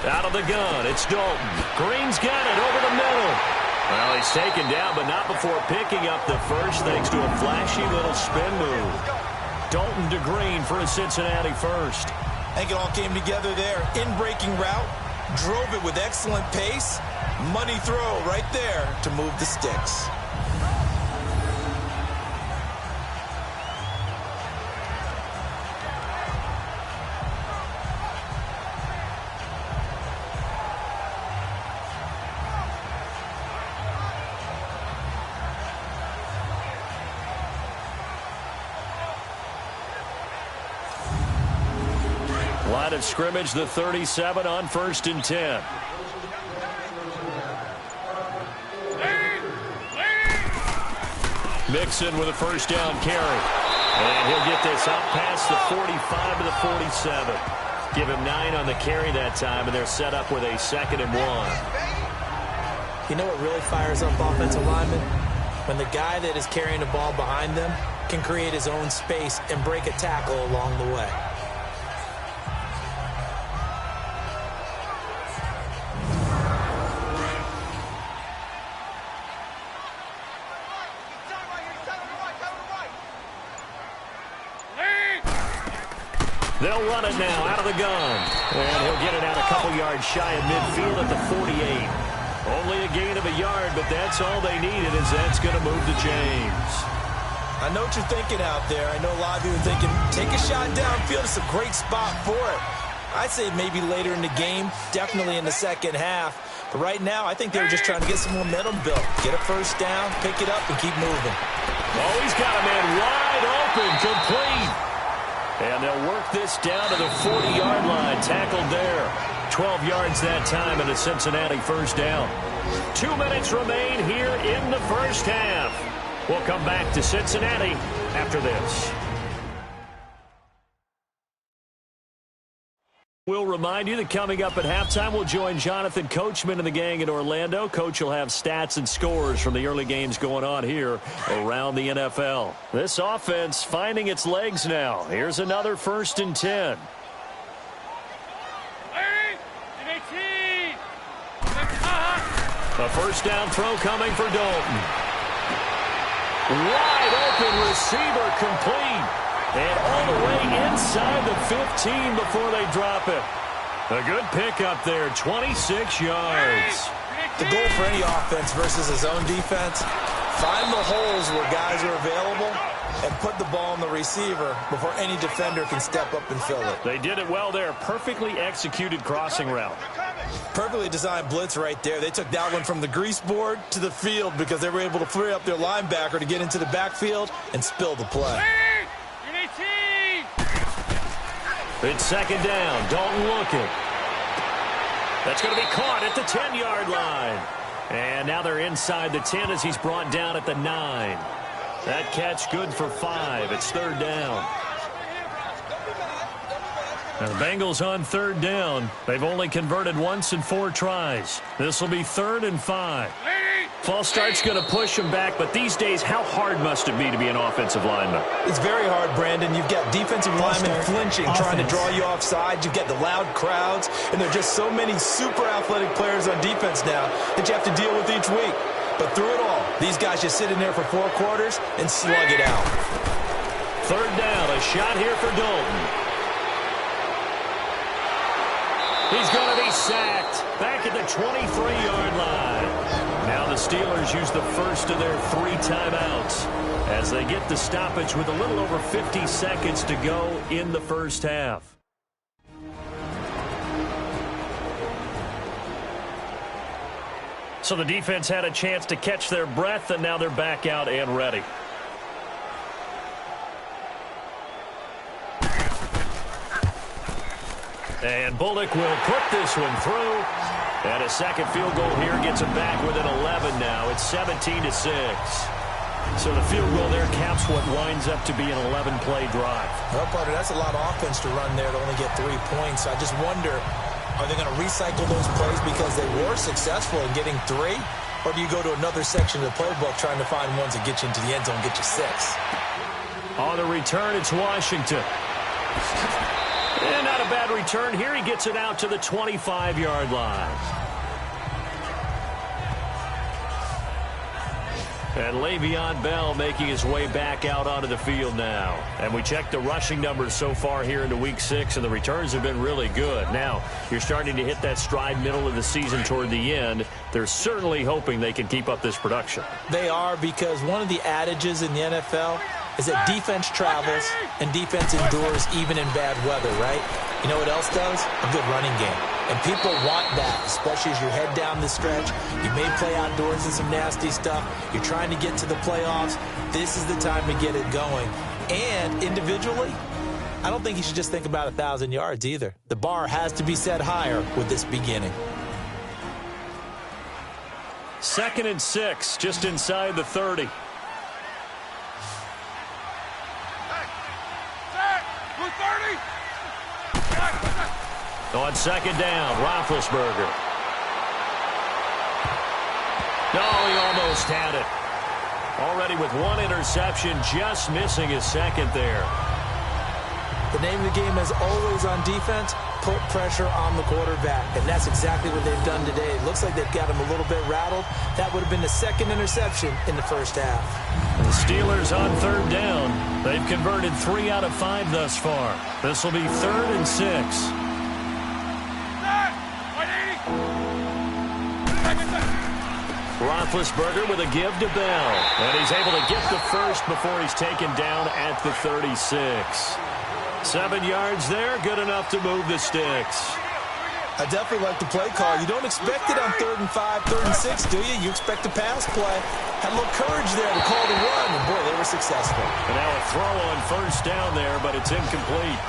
Speaker 4: Out of the gun, it's Dalton. Green's got it over the middle. Well, he's taken down, but not before picking up the first thanks to a flashy little spin move. Dalton to Green for a Cincinnati first.
Speaker 6: I think it all came together there. In-breaking route, drove it with excellent pace. Money throw right there to move the sticks.
Speaker 4: Line of scrimmage, the 37 on 1st and 10. Mixon with a first down carry. And he'll get this out past the 45 to the 47. Give him 9 on the carry that time, and they're set up with a 2nd and 1.
Speaker 6: You know what really fires up offensive linemen? When the guy that is carrying the ball behind them can create his own space and break a tackle along the way.
Speaker 4: They'll run it now out of the gun. And he'll get it out a couple yards shy of midfield at the 48. Only a gain of a yard, but that's all they needed as that's going to move to James.
Speaker 6: I know what you're thinking out there. I know a lot of you are thinking, take a shot downfield. It's a great spot for it. I'd say maybe later in the game, definitely in the second half. But right now, I think they were just trying to get some momentum built. Get a first down, pick it up, and keep moving.
Speaker 4: Oh, he's got a man wide open, complete. And they'll work this down to the 40-yard line, tackled there. 12 yards that time and a Cincinnati first down. 2 minutes remain here in the first half. We'll come back to Cincinnati after this. We'll remind you that coming up at halftime, we'll join Jonathan Coachman and the gang in Orlando. Coach will have stats and scores from the early games going on here around the NFL. This offense finding its legs now. Here's another 1st and 10. A first down throw coming for Dalton. Wide open receiver, complete. And all the way inside the 15 before they drop it. A good pickup there, 26 yards.
Speaker 6: The goal for any offense versus his own defense, find the holes where guys are available and put the ball on the receiver before any defender can step up and fill it.
Speaker 4: They did it well there. Perfectly executed crossing route.
Speaker 6: Perfectly designed blitz right there. They took that one from the grease board to the field because they were able to free up their linebacker to get into the backfield and spill the play.
Speaker 4: It's second down. Dalton looking. That's going to be caught at the 10-yard line. And now they're inside the 10 as he's brought down at the 9. That catch good for 5. It's 3rd down. And the Bengals on third down. They've only converted once in 4 tries. This will be 3rd and 5.
Speaker 8: False start's going to push him back, but these days, how hard must it be to be an offensive lineman?
Speaker 6: It's very hard, Brandon. You've got defensive linemen flinching, trying to draw you offside. You've got the loud crowds, and there are just so many super athletic players on defense now that you have to deal with each week. But through it all, these guys just sit in there for 4 quarters and slug it out.
Speaker 4: 3rd down, a shot here for Dalton. He's going to be sacked back at the 23-yard line. Now the Steelers use the first of their 3 timeouts as they get the stoppage with a little over 50 seconds to go in the first half. So the defense had a chance to catch their breath, and now they're back out and ready. And Bullock will put this one through. And a second field goal here gets him back within 11 now. It's 17-6. So the field goal there caps what winds up to be an 11-play drive.
Speaker 6: Well, partner, that's a lot of offense to run there to only get 3 points. I just wonder, are they going to recycle those plays because they were successful in getting 3? Or do you go to another section of the playbook trying to find ones that get you into the end zone and get you 6?
Speaker 4: On the return, it's Washington. And not a bad return here. He gets it out to the 25-yard line. And Le'Veon Bell making his way back out onto the field now. And we check the rushing numbers so far here into Week 6, and the returns have been really good. Now, you're starting to hit that stride middle of the season toward the end. They're certainly hoping they can keep up this production.
Speaker 6: They are, because one of the adages in the NFL is that defense travels and defense endures even in bad weather, right? You know what else does? A good running game. And people want that, especially as you head down the stretch. You may play outdoors in some nasty stuff. You're trying to get to the playoffs. This is the time to get it going. And individually, I don't think you should just think about 1,000 yards either. The bar has to be set higher with this beginning.
Speaker 4: 2nd and 6, just inside the 30. On 2nd down, Roethlisberger. No, he almost had it. Already with 1 interception, just missing his 2nd there.
Speaker 6: The name of the game is always on defense, put pressure on the quarterback. And that's exactly what they've done today. It looks like they've got him a little bit rattled. That would have been the 2nd interception in the first half.
Speaker 4: The Steelers on 3rd down. They've converted 3 out of 5 thus far. This will be 3rd and 6. Roethlisberger with a give to Bell. And he's able to get the first before he's taken down at the 36. 7 yards there, good enough to move the sticks.
Speaker 6: I definitely like the play call. You don't expect it on 3rd and 5, 3rd and 6, do you? You expect a pass play. Had a little courage there to call the run, and boy, they were successful.
Speaker 4: And now a throw on 1st down there, but it's incomplete.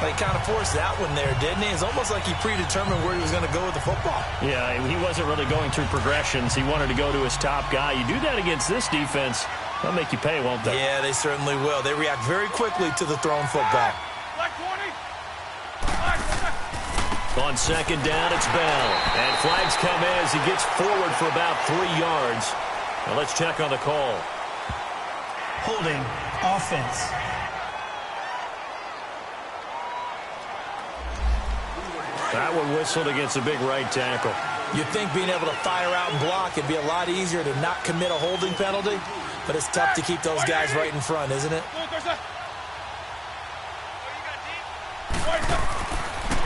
Speaker 6: He kind of forced that one there, didn't he? It's almost like he predetermined where he was going to go with the football.
Speaker 4: Yeah, he wasn't really going through progressions. He wanted to go to his top guy. You do that against this defense, they'll make you pay, won't they?
Speaker 6: Yeah, they certainly will. They react very quickly to the thrown football.
Speaker 4: On 2nd down, it's Bell. And flags come as he gets forward for about 3 yards. Now let's check on the call.
Speaker 5: Holding offense.
Speaker 4: That one whistled against a big right tackle.
Speaker 6: You'd think being able to fire out and block would be a lot easier to not commit a holding penalty, but it's tough to keep those guys right in front, isn't it?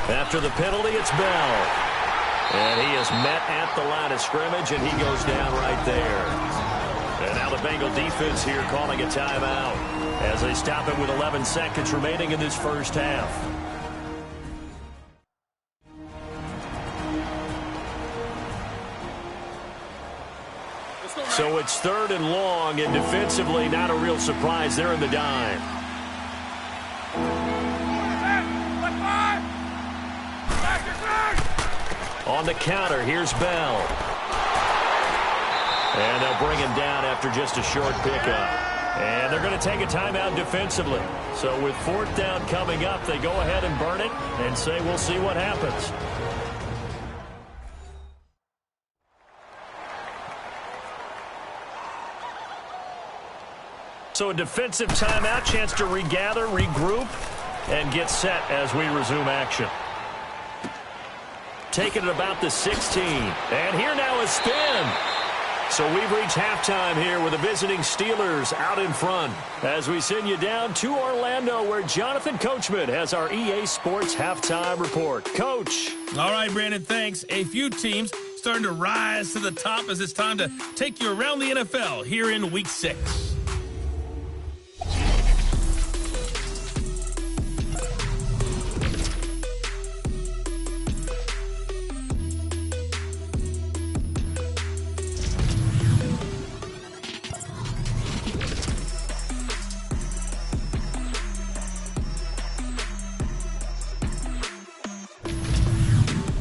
Speaker 4: After the penalty, it's Bell. And he is met at the line of scrimmage, and he goes down right there. And now the Bengal defense here calling a timeout as they stop it with 11 seconds remaining in this first half. So it's 3rd and long, and defensively not a real surprise. They're in the dime. On the counter, here's Bell. And they'll bring him down after just a short pickup. And they're going to take a timeout defensively. So with fourth down coming up, they go ahead and burn it and say we'll see what happens. So a defensive timeout, chance to regather, regroup, and get set as we resume action. Taking it about the 16. And here now is spin. So we've reached halftime here with the visiting Steelers out in front as we send you down to Orlando where Jonathan Coachman has our EA Sports halftime report. Coach.
Speaker 3: All right, Brandon, thanks. A few teams starting to rise to the top as it's time to take you around the NFL here in Week 6.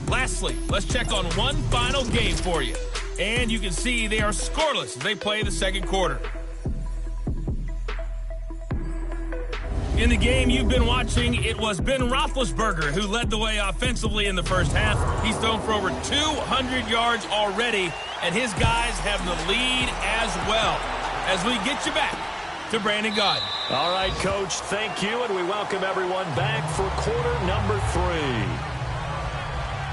Speaker 3: Lastly, let's check on one final game for you. And you can see they are scoreless as they play the second quarter. In the game you've been watching, it was Ben Roethlisberger who led the way offensively in the first half. He's thrown for over 200 yards already, and his guys have the lead as well. As we get you back to Brandon Gaudin.
Speaker 4: All right, Coach, thank you, and we welcome everyone back for quarter number 3.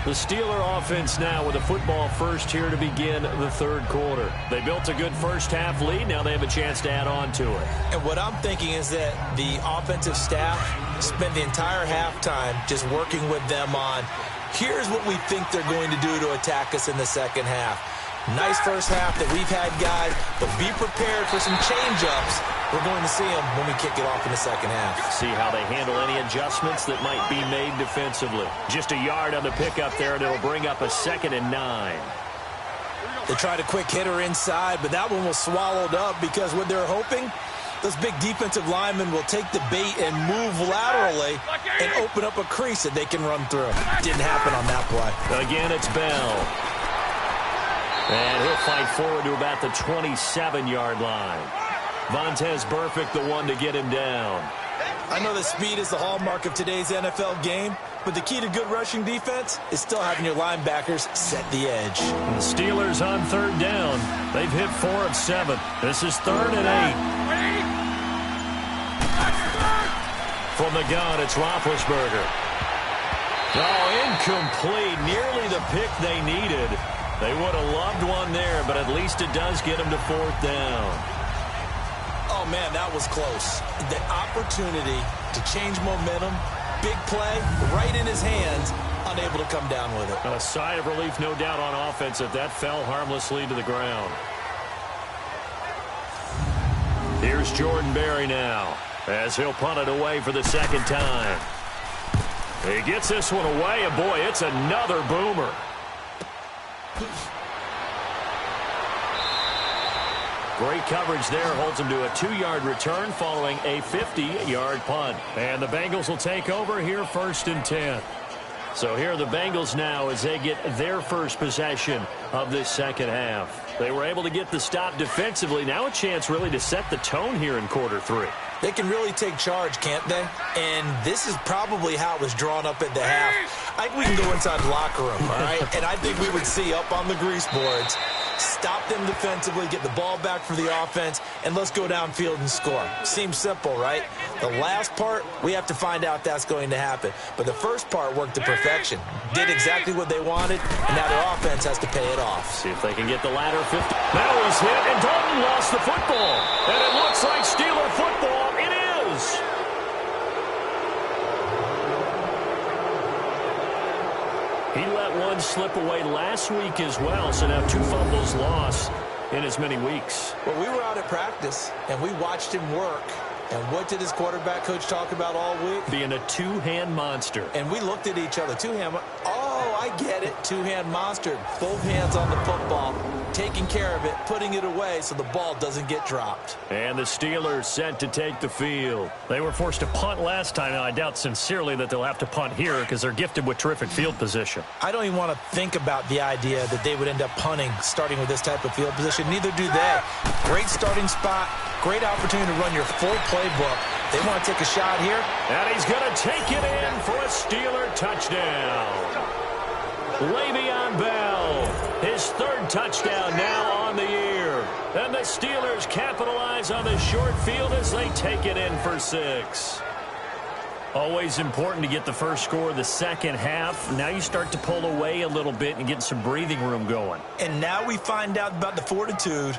Speaker 4: The Steeler offense now with a football first here to begin the third quarter. They built a good first half lead. Now they have a chance to add on to it.
Speaker 6: And what I'm thinking is that the offensive staff spent the entire halftime just working with them on, here's what we think they're going to do to attack us in the second half. Nice first half that we've had, guys, but be prepared for some change-ups. We're going to see them when we kick it off in the second half.
Speaker 4: See how they handle any adjustments that might be made defensively. Just a yard on the pickup there, and it'll bring up a 2nd and 9.
Speaker 6: They tried a quick hitter inside, but that one was swallowed up because what they're hoping, those big defensive linemen will take the bait and move laterally and open up a crease that they can run through. Didn't happen on that play.
Speaker 4: Again, it's Bell. And he'll fight forward to about the 27-yard line. Vontaze Burfict, the one to get him down.
Speaker 6: I know that speed is the hallmark of today's NFL game, but the key to good rushing defense is still having your linebackers set the edge.
Speaker 4: And the Steelers on third down. They've hit 4 of 7. This is 3rd and 8. From the gun, it's Roethlisberger. Oh, incomplete. Nearly the pick they needed. They would have loved one there, but at least it does get them to 4th down.
Speaker 6: Oh, man, that was close. The opportunity to change momentum, big play, right in his hands, unable to come down with it.
Speaker 4: A sigh of relief, no doubt, on offense if that fell harmlessly to the ground. Here's Jordan Berry now as he'll punt it away for the second time. He gets this one away, and boy, it's another boomer. Great coverage there, holds him to a 2-yard return following a 50-yard punt. And the Bengals will take over here 1st and 10. So here are the Bengals now as they get their first possession of this second half. They were able to get the stop defensively. Now a chance really to set the tone here in quarter 3.
Speaker 6: They can really take charge, can't they? And this is probably how it was drawn up at the half. I think we can go inside the locker room, all right? And I think we would see up on the grease boards, stop them defensively, get the ball back for the offense, and let's go downfield and score. Seems simple, right? The last part, we have to find out if that's going to happen. But the first part worked to perfection. Did exactly what they wanted, and now their offense has to pay it off.
Speaker 4: See if they can get the ladder 50. Now he's hit, and Dalton lost the football. And it looks like Steeler football. It is. He let one slip away last week as well, so now 2 fumbles lost in as many weeks.
Speaker 6: Well, we were out at practice, and we watched him work. And what did his quarterback coach talk about all week?
Speaker 4: Being a 2-hand monster.
Speaker 6: And we looked at each other. 2-hand. Oh, Oh, I get it. Two-hand monster. Both hands on the football, taking care of it, putting it away so the ball doesn't get dropped.
Speaker 8: And the Steelers set to take the field. They were forced to punt last time. Now, I doubt sincerely that they'll have to punt here because they're gifted with terrific field position.
Speaker 6: I don't even want to think about the idea that they would end up punting starting with this type of field position. Neither do they. Great starting spot. Great opportunity to run your full playbook. They want to take a shot here.
Speaker 8: And he's going to take it in for a Steeler touchdown. Le'Veon Bell, his third touchdown now on the year. And the Steelers capitalize on the short field as they take it in for 6. Always important to get the first score of the second half. Now you start to pull away a little bit and get some breathing room going.
Speaker 6: And now we find out about the fortitude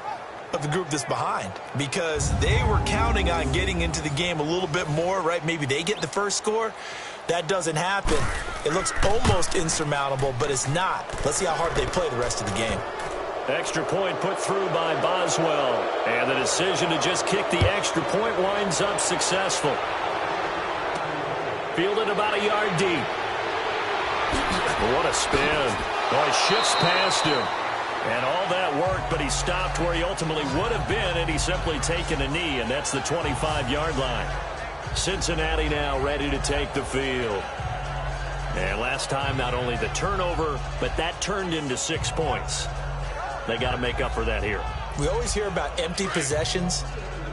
Speaker 6: of the group that's behind, because they were counting on getting into the game a little bit more, right? Maybe they get the first score. That doesn't happen. It looks almost insurmountable, but it's not. Let's see how hard they play the rest of the game.
Speaker 8: Extra point put through by Boswell. And the decision to just kick the extra point winds up successful. Fielded about a yard deep. What a spin. Oh, he shifts past him. And all that worked, but he stopped where he ultimately would have been, and he's simply taken a knee, and that's the 25-yard line. Cincinnati now ready to take the field. And last time, not only the turnover, but that turned into 6 points. They got to make up for that here.
Speaker 6: We always hear about empty possessions,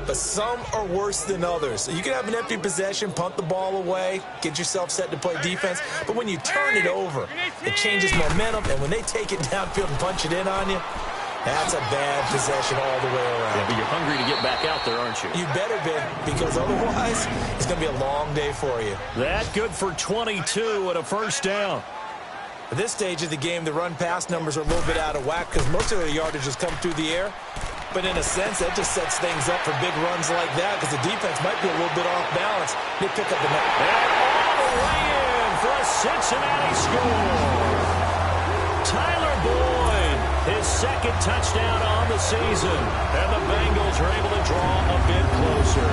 Speaker 6: but some are worse than others. So you can have an empty possession, punt the ball away, get yourself set to play defense, but when you turn it over, it changes momentum, and when they take it downfield and punch it in on you, that's a bad possession all the way around.
Speaker 8: Yeah, but you're hungry to get back out there, aren't you?
Speaker 6: You better be, because otherwise it's going to be a long day for you.
Speaker 8: That good for 22 and a first down.
Speaker 6: At this stage of the game, the run-pass numbers are a little bit out of whack because most of the yardage has come through the air. But in a sense, that just sets things up for big runs like that because the defense might be a little bit off balance. They pick up the net.
Speaker 8: And all the way in for a Cincinnati score. Tyler Boyd, his second touchdown on the season. And the Bengals are able to draw a bit closer.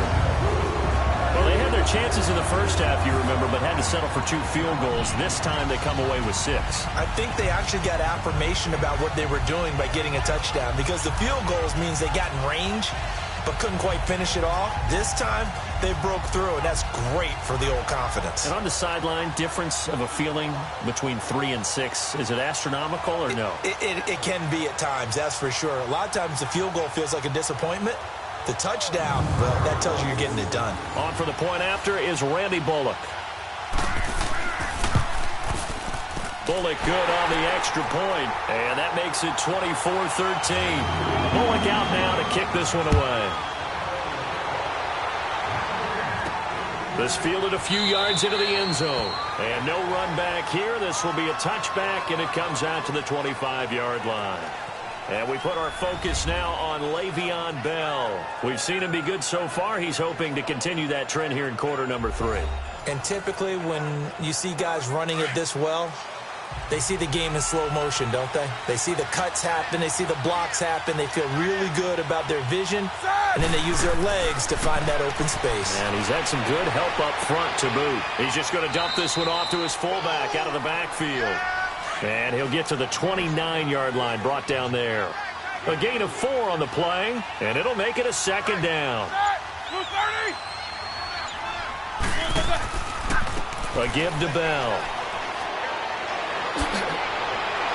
Speaker 8: Well, they had their chances in the first half, you remember, but had to settle for 2 field goals. This time they come away with 6.
Speaker 6: I think they actually got affirmation about what they were doing by getting a touchdown because the field goals means they got in range but couldn't quite finish it off. This time they broke through, and that's great for the old confidence.
Speaker 8: And on the sideline, difference of a feeling between 3 and 6, is it astronomical or no?
Speaker 6: It can be at times, that's for sure. A lot of times the field goal feels like a disappointment. The touchdown, well, that tells you you're getting it done.
Speaker 8: On for the point after is Randy Bullock. Bullock good on the extra point, and that makes it 24-13. Bullock out now to kick this one away. This fielded a few yards into the end zone. And no run back here. This will be a touchback, and it comes out to the 25-yard line. And we put our focus now on Le'Veon Bell. We've seen him be good so far. He's hoping to continue that trend here in quarter number 3.
Speaker 6: And typically when you see guys running it this well, they see the game in slow motion, don't they? They see the cuts happen. They see the blocks happen. They feel really good about their vision. And then they use their legs to find that open space.
Speaker 8: And he's had some good help up front to boot. He's just going to dump this one off to his fullback out of the backfield. And he'll get to the 29-yard line, brought down there. A gain of 4 on the play, and it'll make it a second down. A give to Bell.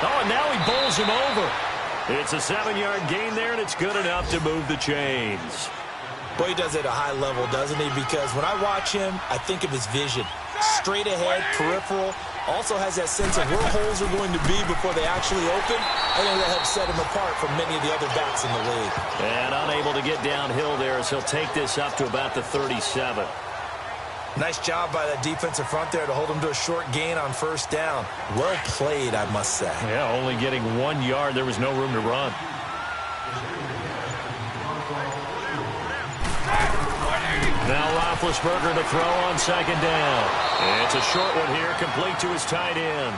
Speaker 8: Oh, and now he bowls him over. It's a 7-yard gain there, and it's good enough to move the chains.
Speaker 6: Boy, he does it at a high level, doesn't he? Because when I watch him, I think of his vision. Straight ahead, peripheral. Also has that sense of where holes are going to be before they actually open. I think that helps set him apart from many of the other backs in the league.
Speaker 8: And unable to get downhill there as he'll take this up to about the 37.
Speaker 6: Nice job by that defensive front there to hold him to a short gain on first down. Well played, I must say.
Speaker 8: Yeah, only getting 1 yard. There was no room to run. Now Roethlisberger to throw on second down. It's a short one here, complete to his tight end.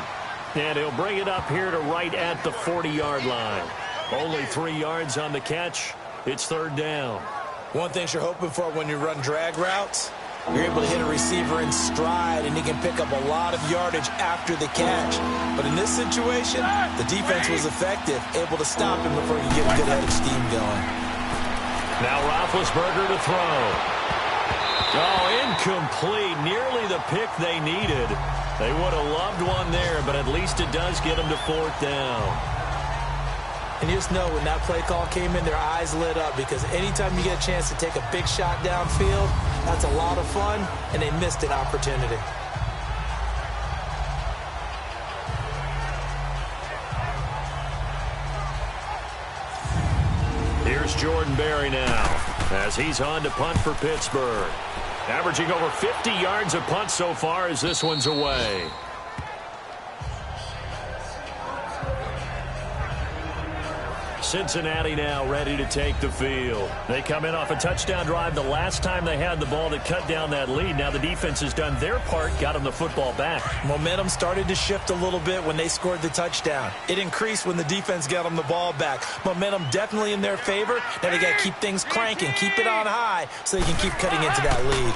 Speaker 8: And he'll bring it up here to right at the 40-yard line. Only 3 yards on the catch. It's third down.
Speaker 6: One thing you're hoping for when you run drag routes, You're able to hit a receiver in stride, and he can pick up a lot of yardage after the catch. But in this situation, the defense was effective, able to stop him before he could get a good head of steam going.
Speaker 8: Now Roethlisberger to throw. Oh, incomplete. Nearly the pick they needed. They would have loved one there, but at least it does get them to 4th down.
Speaker 6: And you just know when that play call came in, their eyes lit up, because anytime you get a chance to take a big shot downfield, that's a lot of fun, and they missed an opportunity.
Speaker 8: Here's Jordan Berry now, as he's on to punt for Pittsburgh. Averaging over 50 yards a punt so far as this one's away. Cincinnati now ready to take the field. They come in off a touchdown drive the last time they had the ball that cut down that lead. Now the defense has done their part, got them the football back.
Speaker 6: Momentum started to shift a little bit when they scored the touchdown. It increased when the defense got them the ball back. Momentum definitely in their favor. Now they got to keep things cranking, keep it on high so they can keep cutting into that lead.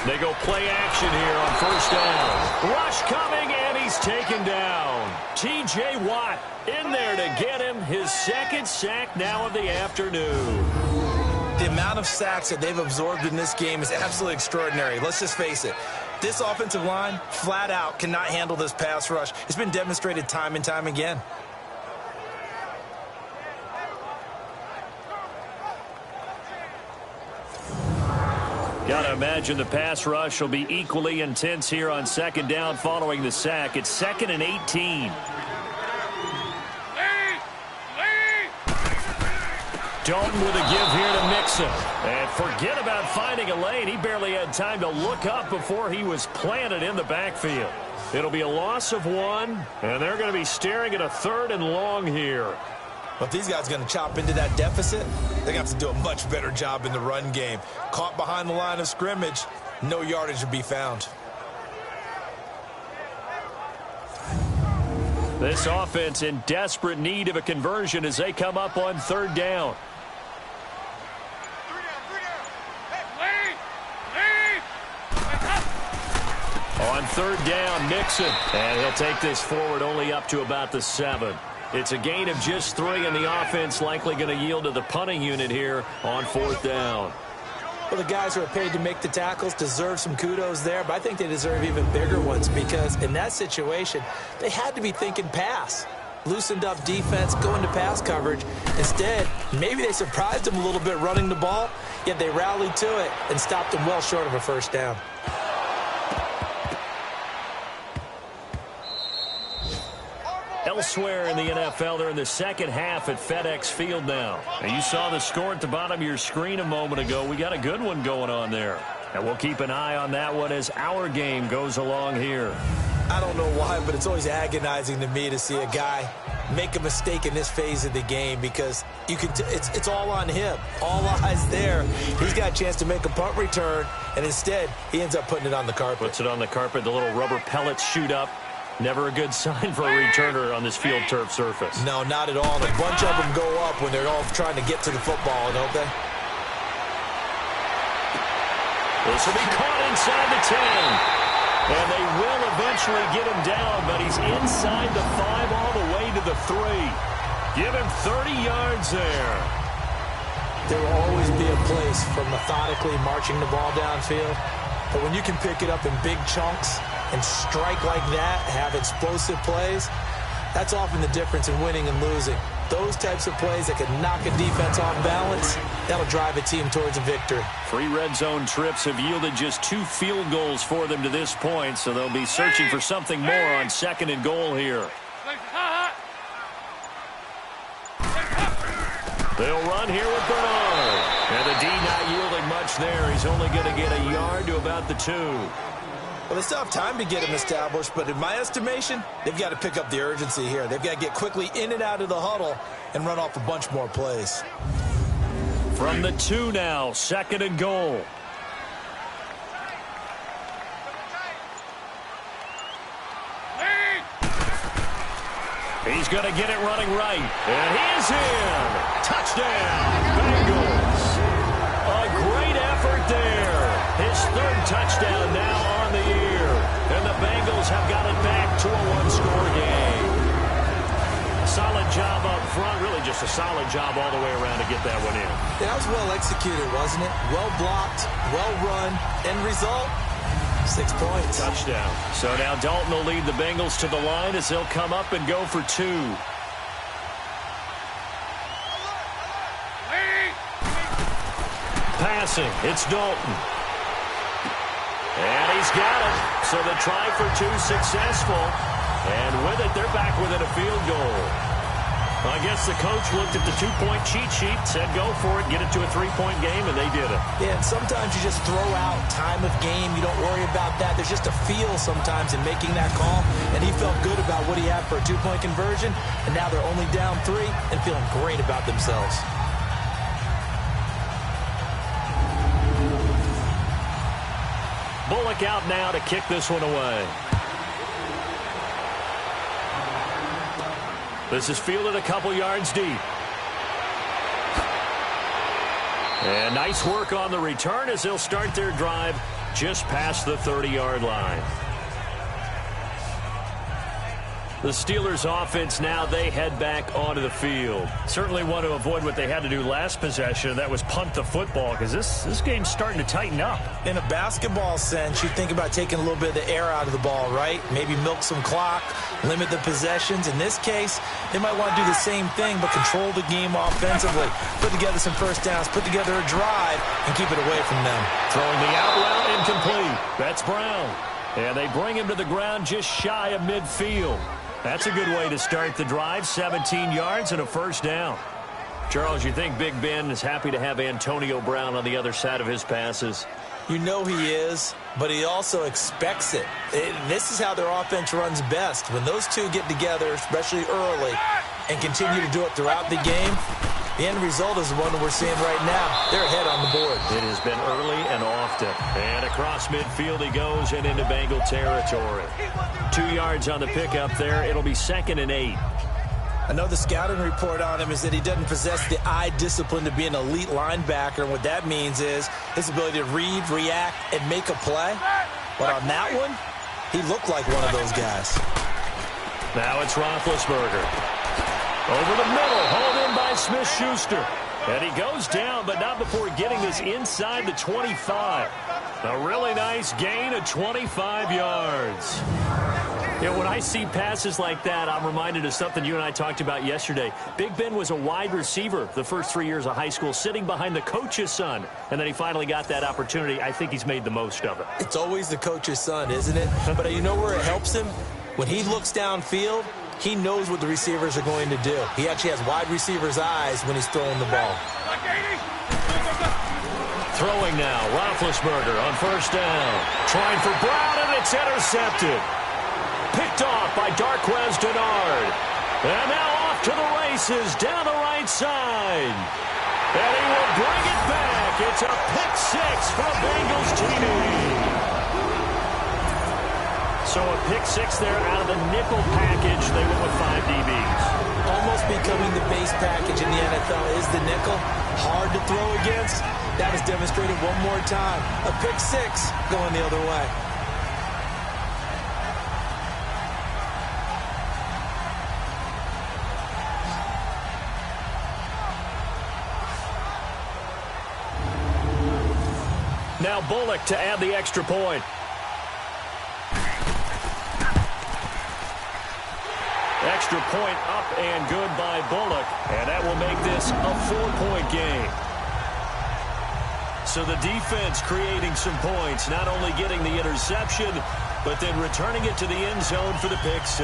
Speaker 8: They go play action here on 1st down. Rush coming, and he's taken down. T.J. Watt in there to get him his 2nd sack now of the afternoon.
Speaker 6: The amount of sacks that they've absorbed in this game is absolutely extraordinary. Let's just face it. This offensive line, flat out, cannot handle this pass rush. It's been demonstrated time and time again.
Speaker 8: Gotta imagine the pass rush will be equally intense here on 2nd down following the sack. It's 2nd and 18. Dalton with a give here to Mixon. And forget about finding a lane. He barely had time to look up before he was planted in the backfield. It'll be a loss of 1, and they're going to be staring at a 3rd and long here.
Speaker 6: But if these guys are going to chop into that deficit, they're going to have to do a much better job in the run game. Caught behind the line of scrimmage, no yardage to be found.
Speaker 8: This offense in desperate need of a conversion as they come up on 3rd down. On 3rd down, Mixon. And he'll take this forward only up to about the 7. It's a gain of just 3, and the offense likely going to yield to the punting unit here on 4th down.
Speaker 6: Well, the guys who are paid to make the tackles deserve some kudos there, but I think they deserve even bigger ones, because in that situation, they had to be thinking pass. Loosened up defense, going to pass coverage. Instead, maybe they surprised them a little bit running the ball, yet they rallied to it and stopped them well short of a 1st down.
Speaker 8: Elsewhere in the NFL, they're in the 2nd half at FedEx Field now. And you saw the score at the bottom of your screen a moment ago. We got a good one going on there. And we'll keep an eye on that one as our game goes along here.
Speaker 6: I don't know why, but it's always agonizing to me to see a guy make a mistake in this phase of the game, because you can it's all on him. All eyes there. He's got a chance to make a punt return, and instead he ends up putting it on the carpet.
Speaker 8: Puts it on the carpet. The little rubber pellets shoot up. Never a good sign for a returner on this field turf surface.
Speaker 6: No, not at all. And a bunch of them go up when they're all trying to get to the football, don't they?
Speaker 8: This will be caught inside the 10. And they will eventually get him down, but he's inside the 5 all the way to the 3. Give him 30 yards there.
Speaker 6: There will always be a place for methodically marching the ball downfield. But when you can pick it up in big chunks and strike like that, have explosive plays, that's often the difference in winning and losing. Those types of plays that can knock a defense off balance, that'll drive a team towards a victory.
Speaker 8: 3 red zone trips have yielded just 2 field goals for them to this point, so they'll be searching for something more on 2nd and goal here. They'll run here with Bernard. And the D not yielding much there. He's only going to get a yard to about the 2.
Speaker 6: Well, they still have time to get him established, but in my estimation, they've got to pick up the urgency here. They've got to get quickly in and out of the huddle and run off a bunch more plays.
Speaker 8: From the 2 now, 2nd and goal. He's going to get it running right. And he is in. Touchdown, Bengals. A great effort there. His touchdown now on the year. And the Bengals have got it back to a one-score game. Solid job up front. Really just a solid job all the way around to get that one in.
Speaker 6: Yeah, that was well executed, wasn't it? Well blocked, well run. End result, 6 points.
Speaker 8: Touchdown. So now Dalton will lead the Bengals to the line as they'll come up and go for 2. Passing, it's Dalton. And he's got it. So the try for 2 successful. And with it, they're back within a field goal. I guess the coach looked at the 2-point cheat sheet, said go for it, get it to a 3-point game, and they did it.
Speaker 6: Yeah, and sometimes you just throw out time of game. You don't worry about that. There's just a feel sometimes in making that call, and he felt good about what he had for a 2-point conversion, and now they're only down 3 and feeling great about themselves.
Speaker 8: Bullock out now to kick this one away. This is fielded a couple yards deep. And nice work on the return as they'll start their drive just past the 30-yard line. The Steelers offense now, they head back onto the field. Certainly want to avoid what they had to do last possession. That was punt the football because this game's starting to tighten up.
Speaker 6: In a basketball sense, you think about taking a little bit of the air out of the ball, right? Maybe milk some clock, limit the possessions. In this case, they might want to do the same thing but control the game offensively. Put together some first downs, put together a drive, and keep it away from them.
Speaker 8: Throwing the out route incomplete. That's Brown. And they bring him to the ground just shy of midfield. That's a good way to start the drive. 17 yards and a first down. Charles, you think Big Ben is happy to have Antonio Brown on the other side of his passes?
Speaker 6: You know he is, but he also expects it. This is how their offense runs best. When those two get together, especially early, and continue to do it throughout the game, the end result is the one that we're seeing right now. They're ahead on the board.
Speaker 8: It has been early and often. And across midfield he goes and into Bengal territory. 2 yards on the pickup there. It'll be 2nd and 8.
Speaker 6: I know the scouting report on him is that he doesn't possess the eye discipline to be an elite linebacker. And what that means is his ability to read, react, and make a play. But on that one, he looked like one of those guys.
Speaker 8: Now it's Roethlisberger. Over the middle, hauled in by Smith-Schuster. And he goes down, but not before getting this inside the 25. A really nice gain of 25 yards. You know, when I see passes like that, I'm reminded of something you and I talked about yesterday. Big Ben was a wide receiver the first 3 years of high school, sitting behind the coach's son. And then he finally got that opportunity. I think he's made the most of it.
Speaker 6: It's always the coach's son, isn't it? But you know where it helps him? When he looks downfield, he knows what the receivers are going to do. He actually has wide receivers' eyes when he's throwing the ball.
Speaker 8: Throwing now, Roethlisberger on first down. Trying for Brown, and it's intercepted. Picked off by Darquez Denard. And now off to the races down the right side. And he will bring it back. It's a pick 6 for a Bengals team. So a pick 6 there out of the nickel package. They went with 5 DBs.
Speaker 6: Almost becoming the base package in the NFL is the nickel. Hard to throw against. That was demonstrated one more time. A pick 6 going the other way.
Speaker 8: Now Bullock to add the extra point. Extra point up and good by Bullock. And that will make this a 4-point game. So the defense creating some points, not only getting the interception, but then returning it to the end zone for the pick 6.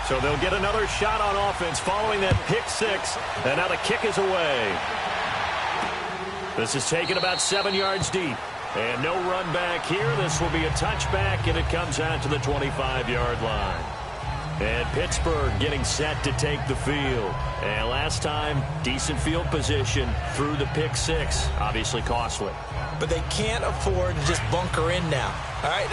Speaker 8: So they'll get another shot on offense following that pick 6. And now the kick is away. This is taken about 7 yards deep. And no run back here. This will be a touchback, and it comes out to the 25-yard line. And Pittsburgh getting set to take the field. And last time, decent field position through the pick six. Obviously costly.
Speaker 6: But they can't afford to just bunker in now. All right,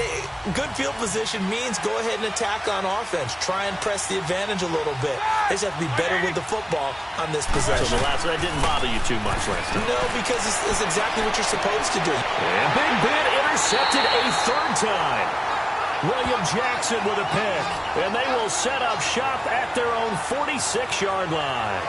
Speaker 6: good field position means go ahead and attack on offense. Try and press the advantage a little bit. They just have to be better with the football on this possession.
Speaker 8: So that didn't bother you too much last time?
Speaker 6: No, because it's exactly what you're supposed to do.
Speaker 8: And Big Ben intercepted a third time. William Jackson with a pick. And they will set up shop at their own 46-yard line.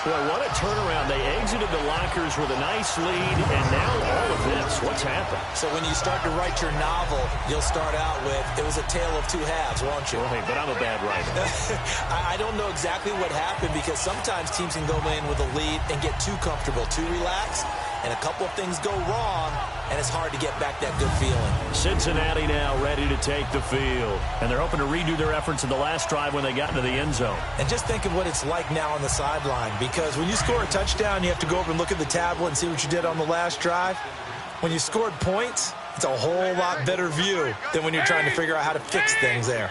Speaker 8: Well, what a turnaround. They exited the lockers with a nice lead, and now all of this. What's happened?
Speaker 6: So when you start to write your novel, you'll start out with, it was a tale of two halves, won't you?
Speaker 8: Right, but I'm a bad writer.
Speaker 6: I don't know exactly what happened, because sometimes teams can go in with a lead and get too comfortable, too relaxed, and a couple of things go wrong, and it's hard to get back that good feeling.
Speaker 8: Cincinnati now ready to take the field, and they're hoping to redo their efforts in the last drive when they got into the end zone.
Speaker 6: And just think of what it's like now on the sideline, because when you score a touchdown, you have to go over and look at the tablet and see what you did on the last drive. When you scored points, it's a whole lot better view than when you're trying to figure out how to fix things there.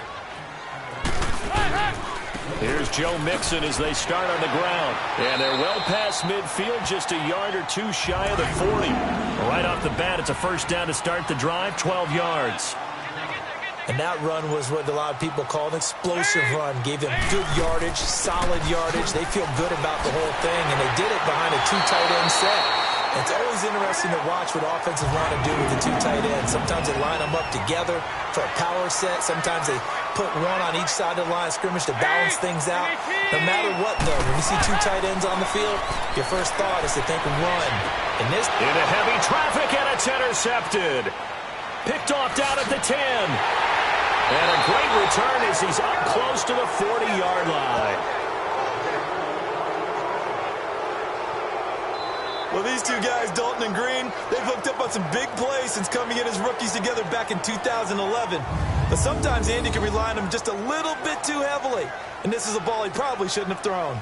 Speaker 8: Here's Joe Mixon as they start on the ground. And they're well past midfield, just a yard or two shy of the 40. Right off the bat, it's a first down to start the drive, 12 yards.
Speaker 6: And that run was what a lot of people call an explosive run. Gave them good yardage, solid yardage. They feel good about the whole thing, and they did it behind a two tight end set. It's always interesting to watch what offenses want to do with the two tight ends. Sometimes they line them up together for a power set. Sometimes they put one on each side of the line of scrimmage to balance things out. No matter what, though, when you see two tight ends on the field, your first thought is to think run.
Speaker 8: Into heavy traffic, and it's intercepted. Picked off down at the 10. And a great return as he's up close to the 40-yard line.
Speaker 9: Well, these two guys, Dalton and Green, they've hooked up on some big plays since coming in as rookies together back in 2011. But sometimes Andy can rely on them just a little bit too heavily. And this is a ball he probably shouldn't have thrown.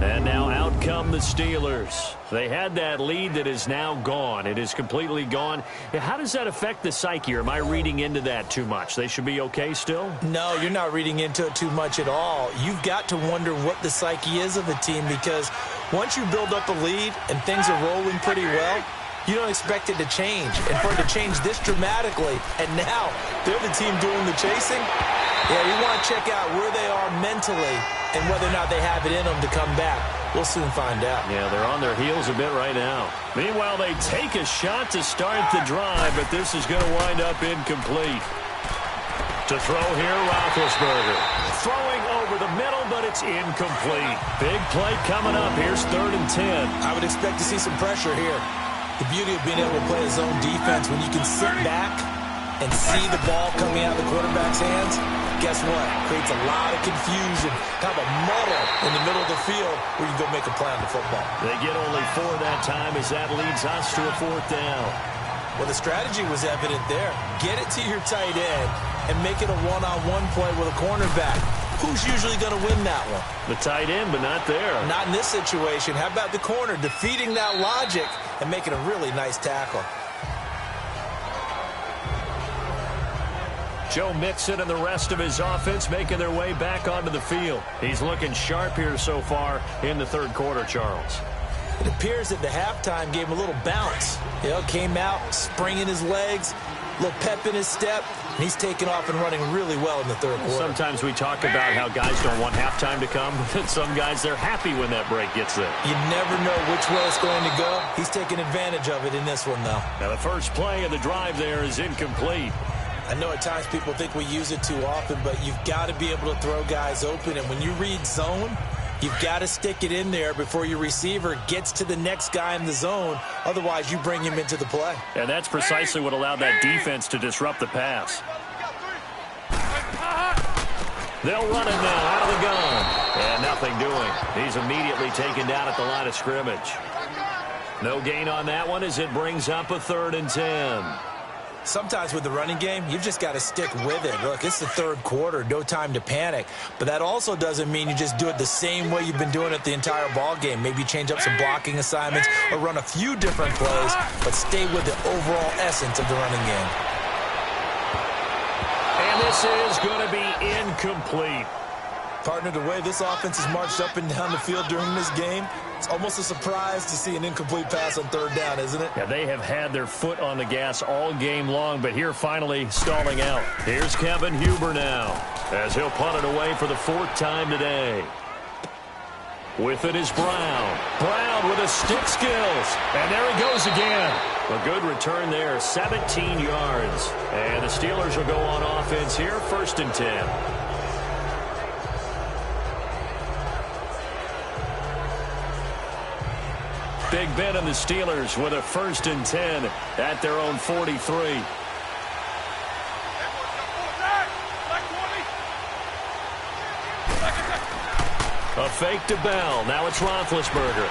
Speaker 8: And now out come the Steelers. They had that lead that is now gone. It is completely gone. How does that affect the psyche? Or am I reading into that too much? They should be okay still?
Speaker 6: No, you're not reading into it too much at all. You've got to wonder what the psyche is of the team, because once you build up a lead and things are rolling pretty well, you don't expect it to change. And for it to change this dramatically, and now they're the team doing the chasing, yeah, you want to check out where they are mentally and whether or not they have it in them to come back. We'll soon find out.
Speaker 8: Yeah, they're on their heels a bit right now. Meanwhile, they take a shot to start the drive, but this is going to wind up incomplete. To throw here, Roethlisberger. Throwing over the middle, but it's incomplete. Big play coming up. Here's 3rd and 10.
Speaker 6: I would expect to see some pressure here. The beauty of being able to play his own defense, when you can sit back and see the ball coming out of the quarterback's hands, guess what? Creates a lot of confusion, kind of a muddle in the middle of the field where you go make a play on the football.
Speaker 8: They get only 4 that time as that leads us to a 4th down.
Speaker 6: Well, the strategy was evident there. Get it to your tight end and make it a one-on-one play with a cornerback. Who's usually going to win that one?
Speaker 8: The tight end, but not there.
Speaker 6: Not in this situation. How about the corner defeating that logic and making a really nice tackle?
Speaker 8: Joe Mixon and the rest of his offense making their way back onto the field. He's looking sharp here so far in the 3rd quarter, Charles.
Speaker 6: It appears that the halftime gave him a little bounce. You know, came out, springing his legs, a little pep in his step, and he's taken off and running really well in the 3rd quarter.
Speaker 8: Sometimes we talk about how guys don't want halftime to come, but some guys, they're happy when that break gets there.
Speaker 6: You never know which way it's going to go. He's taking advantage of it in this one, though.
Speaker 8: Now, the first play of the drive there is incomplete.
Speaker 6: I know at times people think we use it too often, but you've got to be able to throw guys open. And when you read zone, you've got to stick it in there before your receiver gets to the next guy in the zone. Otherwise, you bring him into the play.
Speaker 8: And that's precisely what allowed that defense to disrupt the pass. They'll run it now out of the gun. And nothing doing. He's immediately taken down at the line of scrimmage. No gain on that one as it brings up a 3rd and 10.
Speaker 6: Sometimes with the running game, you've just got to stick with it. Look, it's the third quarter, no time to panic. But that also doesn't mean you just do it the same way you've been doing it the entire ball game. Maybe change up some blocking assignments or run a few different plays, but stay with the overall essence of the running game.
Speaker 8: And this is going to be incomplete.
Speaker 6: Partner, the way this offense has marched up and down the field during this game, it's almost a surprise to see an incomplete pass on third down, isn't it?
Speaker 8: Yeah, they have had their foot on the gas all game long, but here finally stalling out. Here's Kevin Huber now, as he'll punt it away for the 4th time today. With it is Brown. Brown with his stick skills. And there he goes again. A good return there, 17 yards. And the Steelers will go on offense here, 1st and 10. Big Ben and the Steelers with a 1st and 10 at their own 43. A fake to Bell. Now it's Roethlisberger.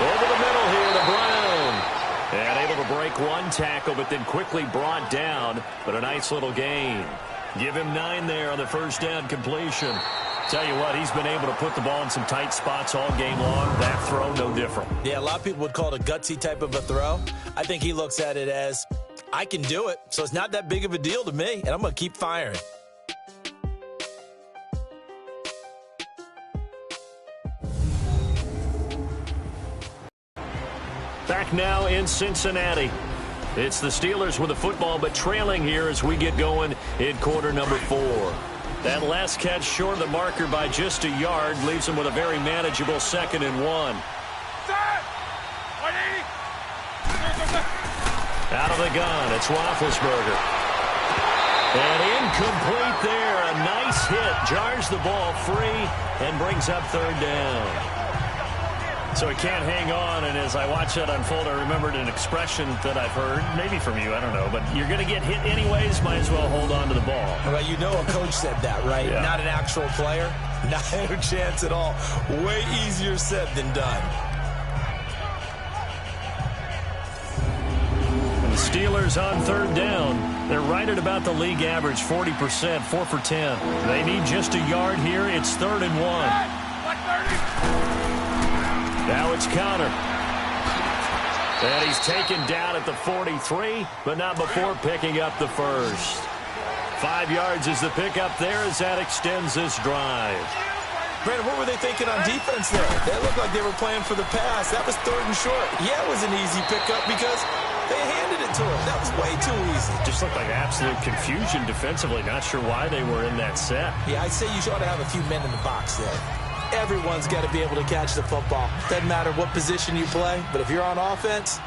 Speaker 8: Over the middle here to Brown. And able to break one tackle, but then quickly brought down. But a nice little gain. Give him 9 there on the 1st down completion. Tell you what, he's been able to put the ball in some tight spots all game long. That throw, no different.
Speaker 6: Yeah, a lot of people would call it a gutsy type of a throw. I think he looks at it as, I can do it, so it's not that big of a deal to me, and I'm going to keep firing.
Speaker 8: Back now in Cincinnati. It's the Steelers with the football, but trailing here as we get going in quarter number 4. That last catch short of the marker by just a yard leaves them with a very manageable 2nd and 1. Out of the gun, it's Roethlisberger. And incomplete there. A nice hit. Jars the ball free and brings up 3rd down. So he can't hang on, and as I watch that unfold, I remembered an expression that I've heard, maybe from you, I don't know, but you're going to get hit anyways, might as well hold on to the ball.
Speaker 6: Well, you know a coach said that, right?
Speaker 8: Yeah. Not
Speaker 6: an actual player. Not a chance at all. Way easier said than done.
Speaker 8: And the Steelers on 3rd down. They're right at about the league average, 40%, 4 for 10. They need just a yard here. It's 3rd and 1. Now it's Connor. And he's taken down at the 43, but not before picking up the 1st. 5 yards is the pickup there as that extends this drive.
Speaker 6: Brandon, what were they thinking on defense there? They looked like they were playing for the pass. That was 3rd and short. Yeah, it was an easy pickup because they handed it to him. That was way too easy.
Speaker 8: Just looked like absolute confusion defensively. Not sure why they were in that set.
Speaker 6: Yeah, I'd say you ought to have a few men in the box there. Everyone's got to be able to catch the football. Doesn't matter what position you play, but if you're on offense,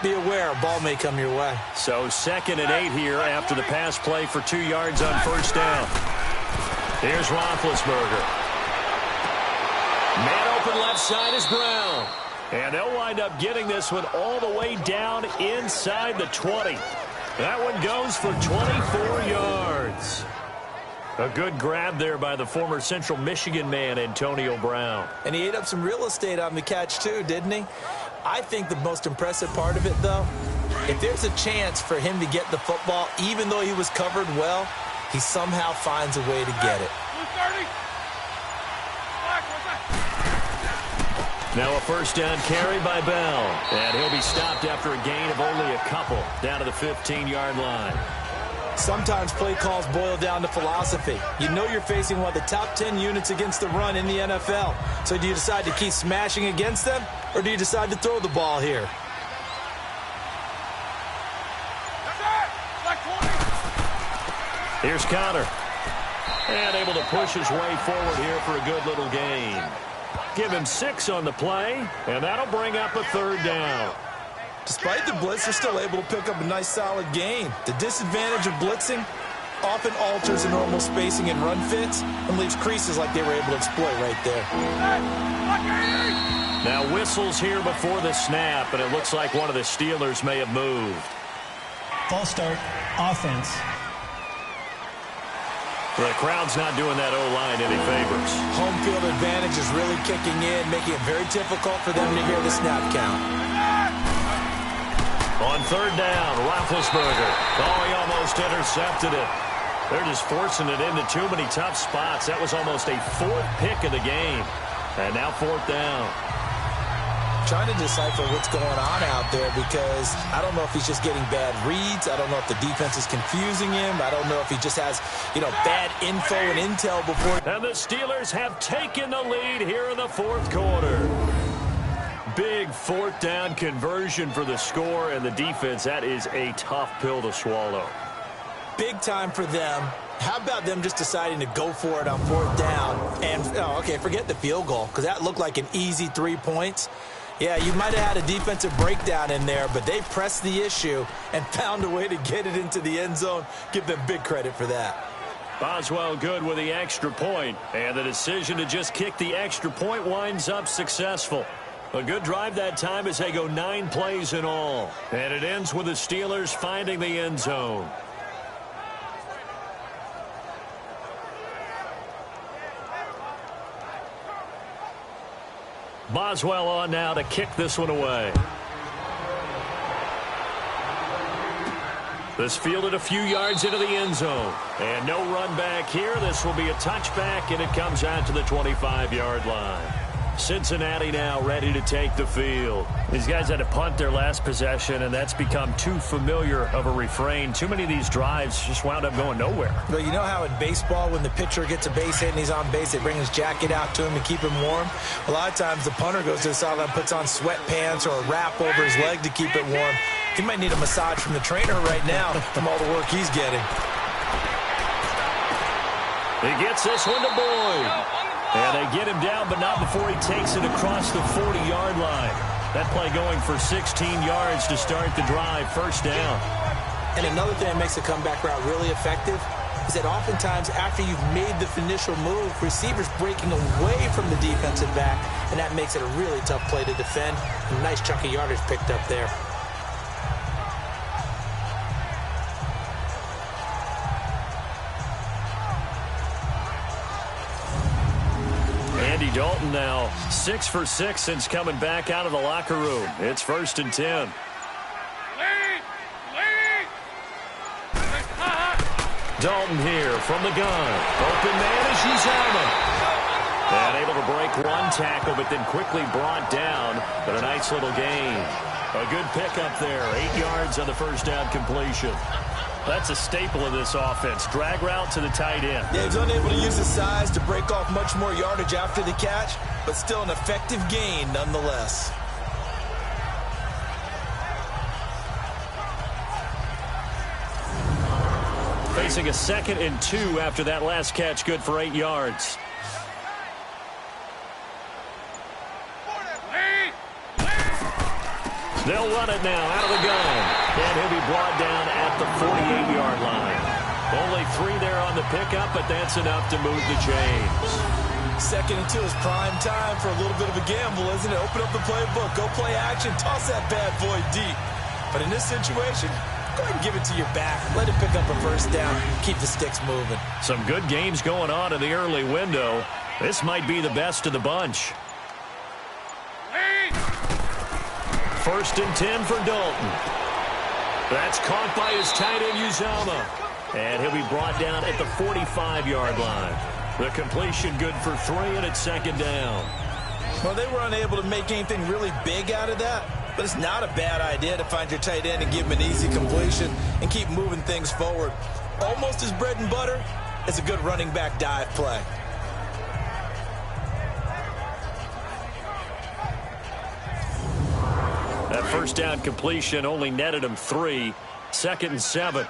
Speaker 6: be aware a ball may come your way.
Speaker 8: So 2nd and 8 here after the pass play for 2 yards on 1st down. Here's Roethlisberger. Man open left side is Brown. And they'll wind up getting this one all the way down inside the 20. That one goes for 24 yards. A good grab there by the former Central Michigan man, Antonio Brown.
Speaker 6: And he ate up some real estate on the catch, too, didn't he? I think the most impressive part of it, though, if there's a chance for him to get the football, even though he was covered well, he somehow finds a way to get it.
Speaker 8: Now a 1st down carry by Bell. And he'll be stopped after a gain of only a couple down to the 15-yard line.
Speaker 6: Sometimes play calls boil down to philosophy. You know you're facing one of the top 10 units against the run in the NFL. So do you decide to keep smashing against them, or do you decide to throw the ball here?
Speaker 8: Here's Connor. And able to push his way forward here for a good little gain. Give him 6 on the play, and that'll bring up a 3rd down.
Speaker 6: Despite the blitz, they're still able to pick up a nice solid gain. The disadvantage of blitzing often alters the normal spacing and run fits and leaves creases like they were able to exploit right there.
Speaker 8: Now whistles here before the snap, and it looks like one of the Steelers may have moved.
Speaker 5: False start, offense.
Speaker 8: The crowd's not doing that O-line any favors.
Speaker 6: Home field advantage is really kicking in, making it very difficult for them to hear the snap count.
Speaker 8: On third down, Roethlisberger. Oh, he almost intercepted it. They're just forcing it into too many tough spots. That was almost a fourth pick of the game. And now fourth down.
Speaker 6: Trying to decipher what's going on out there because I don't know if he's just getting bad reads. I don't know if the defense is confusing him. I don't know if he just has, bad info and intel before.
Speaker 8: And the Steelers have taken the lead here in the fourth quarter. Big fourth down conversion for the score, and the defense, that is a tough pill to swallow.
Speaker 6: Big time for them. How about them just deciding to go for it on fourth down? And, forget the field goal because that looked like an easy 3 points. Yeah, you might have had a defensive breakdown in there, but they pressed the issue and found a way to get it into the end zone. Give them big credit for that.
Speaker 8: Boswell good with the extra point, and the decision to just kick the extra point winds up successful. A good drive that time as they go 9 plays in all. And it ends with the Steelers finding the end zone. Boswell on now to kick this one away. This fielded a few yards into the end zone. And no run back here. This will be a touchback, and it comes out to the 25-yard line. Cincinnati now ready to take the field. These guys had to punt their last possession, and that's become too familiar of a refrain. Too many of these drives just wound up going nowhere.
Speaker 6: But you know how in baseball, when the pitcher gets a base hit and he's on base, they bring his jacket out to him and keep him warm? A lot of times the punter goes to the sideline, puts on sweatpants or a wrap over his leg to keep it warm. He might need a massage from the trainer right now from all the work he's getting.
Speaker 8: He gets this one to Boyd. And they get him down, but not before he takes it across the 40-yard line. That play going for 16 yards to start the drive, first down.
Speaker 6: And another thing that makes the comeback route really effective is that oftentimes after you've made the initial move, receivers breaking away from the defensive back, and that makes it a really tough play to defend. A nice chunk of yardage picked up there.
Speaker 8: Andy Dalton now 6 for 6 since coming back out of the locker room. It's 1st and 10. Dalton here from the gun. Open man is Uzomah. And able to break one tackle, but then quickly brought down. But a nice little gain. A good pickup there. 8 yards on the first down completion. That's a staple of this offense. Drag route to the tight end.
Speaker 6: Yeah, he's unable to use his size to break off much more yardage after the catch, but still an effective gain nonetheless.
Speaker 8: Facing a 2nd and 2 after that last catch, good for 8 yards. They'll run it now out of the gun. And he'll be brought down at the 48-yard line. Only 3 there on the pickup, but that's enough to move the chains.
Speaker 6: 2nd and 2 is prime time for a little bit of a gamble, isn't it? Open up the playbook, go play action, toss that bad boy deep. But in this situation, go ahead and give it to your back. Let it pick up a first down. Keep the sticks moving.
Speaker 8: Some good games going on in the early window. This might be the best of the bunch. 1st and 10 for Dalton. That's caught by his tight end, Uzomah. And he'll be brought down at the 45-yard line. The completion good for 3, and it's 2nd down.
Speaker 6: Well, they were unable to make anything really big out of that, but it's not a bad idea to find your tight end and give him an easy completion and keep moving things forward. Almost as bread and butter as a good running back dive play.
Speaker 8: That first down completion only netted him 3. 2nd and 7.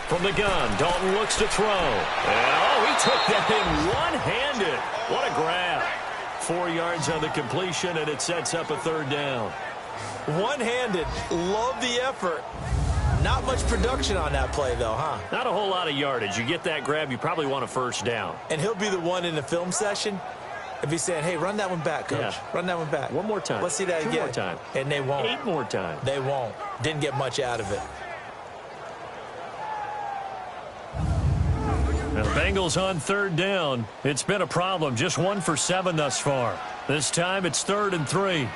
Speaker 8: From the gun, Dalton looks to throw. And, he took that in one-handed. What a grab. 4 yards on the completion, and it sets up a 3rd down.
Speaker 6: One-handed. Love the effort. Not much production on that play, though, huh?
Speaker 8: Not a whole lot of yardage. You get that grab, you probably want a first down.
Speaker 6: And he'll be the one in the film session if he's saying, hey, run that one back, coach.
Speaker 8: Yeah.
Speaker 6: Run that one back.
Speaker 8: One more time.
Speaker 6: Let's see that
Speaker 8: 2
Speaker 6: again.
Speaker 8: more time.
Speaker 6: And they won't.
Speaker 8: 8 more times.
Speaker 6: They won't. Didn't get much out of it.
Speaker 8: The Bengals on third down. It's been a problem. Just 1 for 7 thus far. This time it's 3rd and 3.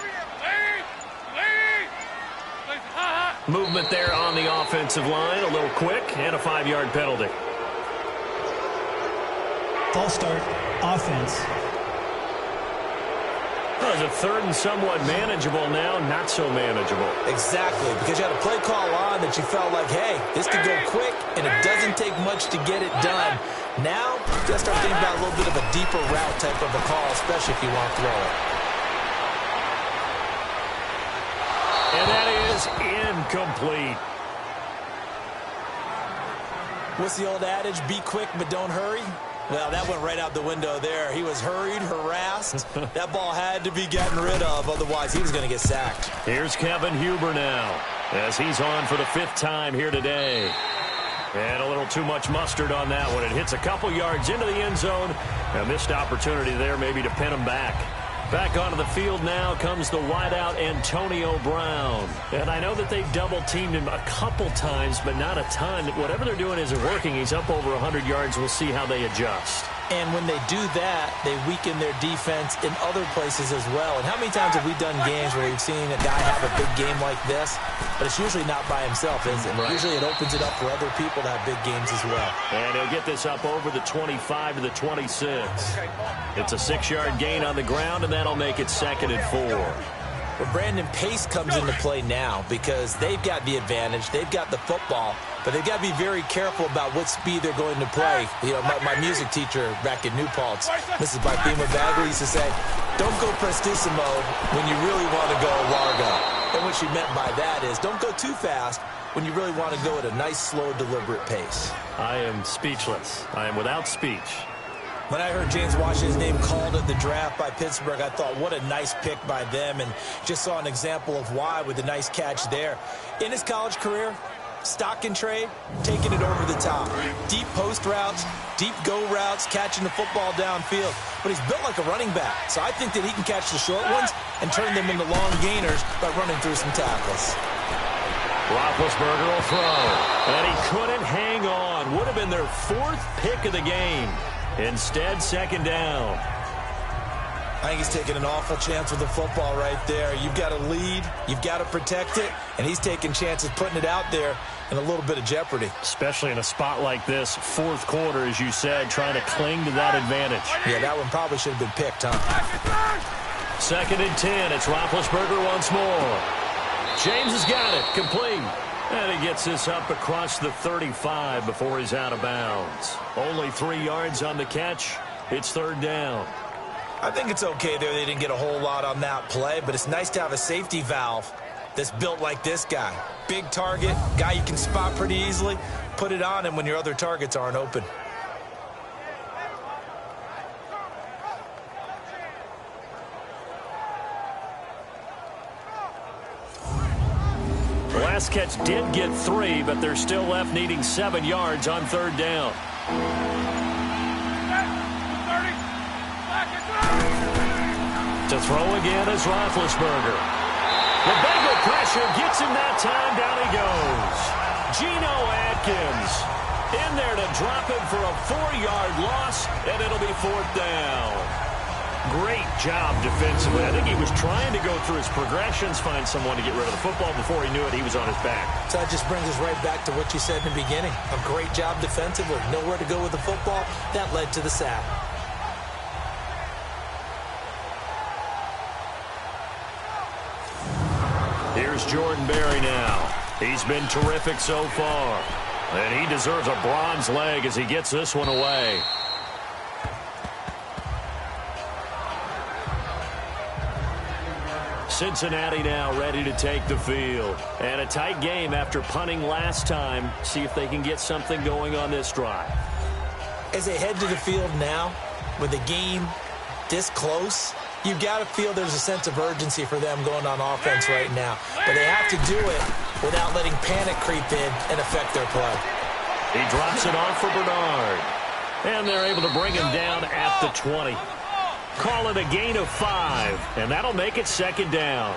Speaker 8: Movement there on the offensive line. A little quick and a 5-yard penalty.
Speaker 5: False start. Offense.
Speaker 8: Well, it's a 3rd and somewhat manageable now. Not so manageable.
Speaker 6: Exactly, because you had a play call on that you felt like, hey, this could go quick, and it doesn't take much to get it done. Now, you got to start thinking about a little bit of a deeper route type of a call, especially if you want to throw it.
Speaker 8: And that is incomplete.
Speaker 6: What's the old adage? Be quick, but don't hurry. Well, that went right out the window there. He was hurried, harassed. That ball had to be gotten rid of, otherwise he was going to get sacked.
Speaker 8: Here's Kevin Huber now, as he's on for the 5th time here today. And a little too much mustard on that one. It hits a couple yards into the end zone. A missed opportunity there maybe to pin him back. Back onto the field now comes the wideout Antonio Brown. And I know that they've double-teamed him a couple times, but not a ton. Whatever they're doing isn't working. He's up over 100 yards. We'll see how they adjust.
Speaker 6: And when they do that, they weaken their defense in other places as well. And how many times have we done games where we've seen a guy have a big game like this? But it's usually not by himself, is it? Right. Usually it opens it up for other people to have big games as well.
Speaker 8: And he'll get this up over the 25 to the 26. It's a 6-yard gain on the ground, and that'll make it 2nd and 4.
Speaker 6: Well, Brandon, pace comes into play now because they've got the advantage. They've got the football, but they've got to be very careful about what speed they're going to play. You know, my music teacher back in New Paltz, Mrs. Barthema Bagley, used to say, don't go prestissimo when you really want to go largo. And what she meant by that is don't go too fast when you really want to go at a nice, slow, deliberate pace.
Speaker 8: I am speechless. I am without speech.
Speaker 6: When I heard James Washington's name called at the draft by Pittsburgh, I thought, what a nice pick by them, and just saw an example of why with a nice catch there. In his college career, stock and trade, taking it over the top. Deep post routes, deep go routes, catching the football downfield. But he's built like a running back, so I think that he can catch the short ones and turn them into long gainers by running through some tackles.
Speaker 8: Roethlisberger will throw, and he couldn't hang on. Would have been their 4th pick of the game. Instead, 2nd down.
Speaker 6: I think he's taking an awful chance with the football right there. You've got to lead, you've got to protect it, and he's taking chances putting it out there in a little bit of jeopardy.
Speaker 8: Especially in a spot like this, 4th quarter, as you said, trying to cling to that advantage.
Speaker 6: Yeah, that one probably should have been picked, huh?
Speaker 8: 2nd and 10. It's Roethlisberger once more. James has got it. Complete. And he gets this up across the 35 before he's out of bounds. Only 3 yards on the catch. It's 3rd down.
Speaker 6: I think it's okay there. They didn't get a whole lot on that play, but it's nice to have a safety valve that's built like this guy. Big target, guy you can spot pretty easily. Put it on him when your other targets aren't open.
Speaker 8: The last catch did get 3, but they're still left needing 7 yards on 3rd down. To throw again is Roethlisberger. The Bengal pressure gets him that time. Down he goes. Geno Atkins in there to drop him for a 4-yard loss, and it'll be 4th down. Great job defensively. I think he was trying to go through his progressions, find someone to get rid of the football. Before he knew it, he was on his back.
Speaker 6: So that just brings us right back to what you said in the beginning. A great job defensively. Nowhere to go with the football. That led to the sack.
Speaker 8: Here's Jordan Berry now. He's been terrific so far. And he deserves a bronze leg as he gets this one away. Cincinnati now ready to take the field. And a tight game after punting last time. See if they can get something going on this drive.
Speaker 6: As they head to the field now, with the game this close, you've got to feel there's a sense of urgency for them going on offense right now. But they have to do it without letting panic creep in and affect their play.
Speaker 8: He drops it off for Bernard. And they're able to bring him down at the 20. Call it a gain of 5, and that'll make it 2nd down.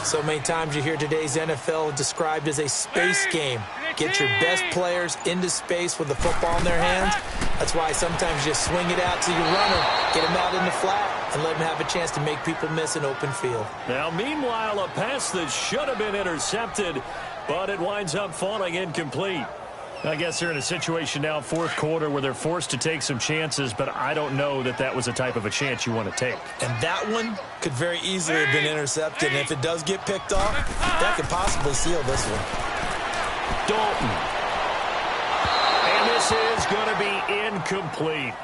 Speaker 6: So many times you hear today's NFL described as a space game. Get your best players into space with the football in their hands. That's why sometimes you swing it out to your runner, get him out in the flat, and let him have a chance to make people miss an open field.
Speaker 8: Now, meanwhile, a pass that should have been intercepted, but it winds up falling incomplete. I guess they're in a situation now, fourth quarter, where they're forced to take some chances, but I don't know that that was the type of a chance you want to take.
Speaker 6: And that one could very easily have been intercepted. And if it does get picked off, that could possibly seal this one.
Speaker 8: Dalton. And this is going to be incomplete.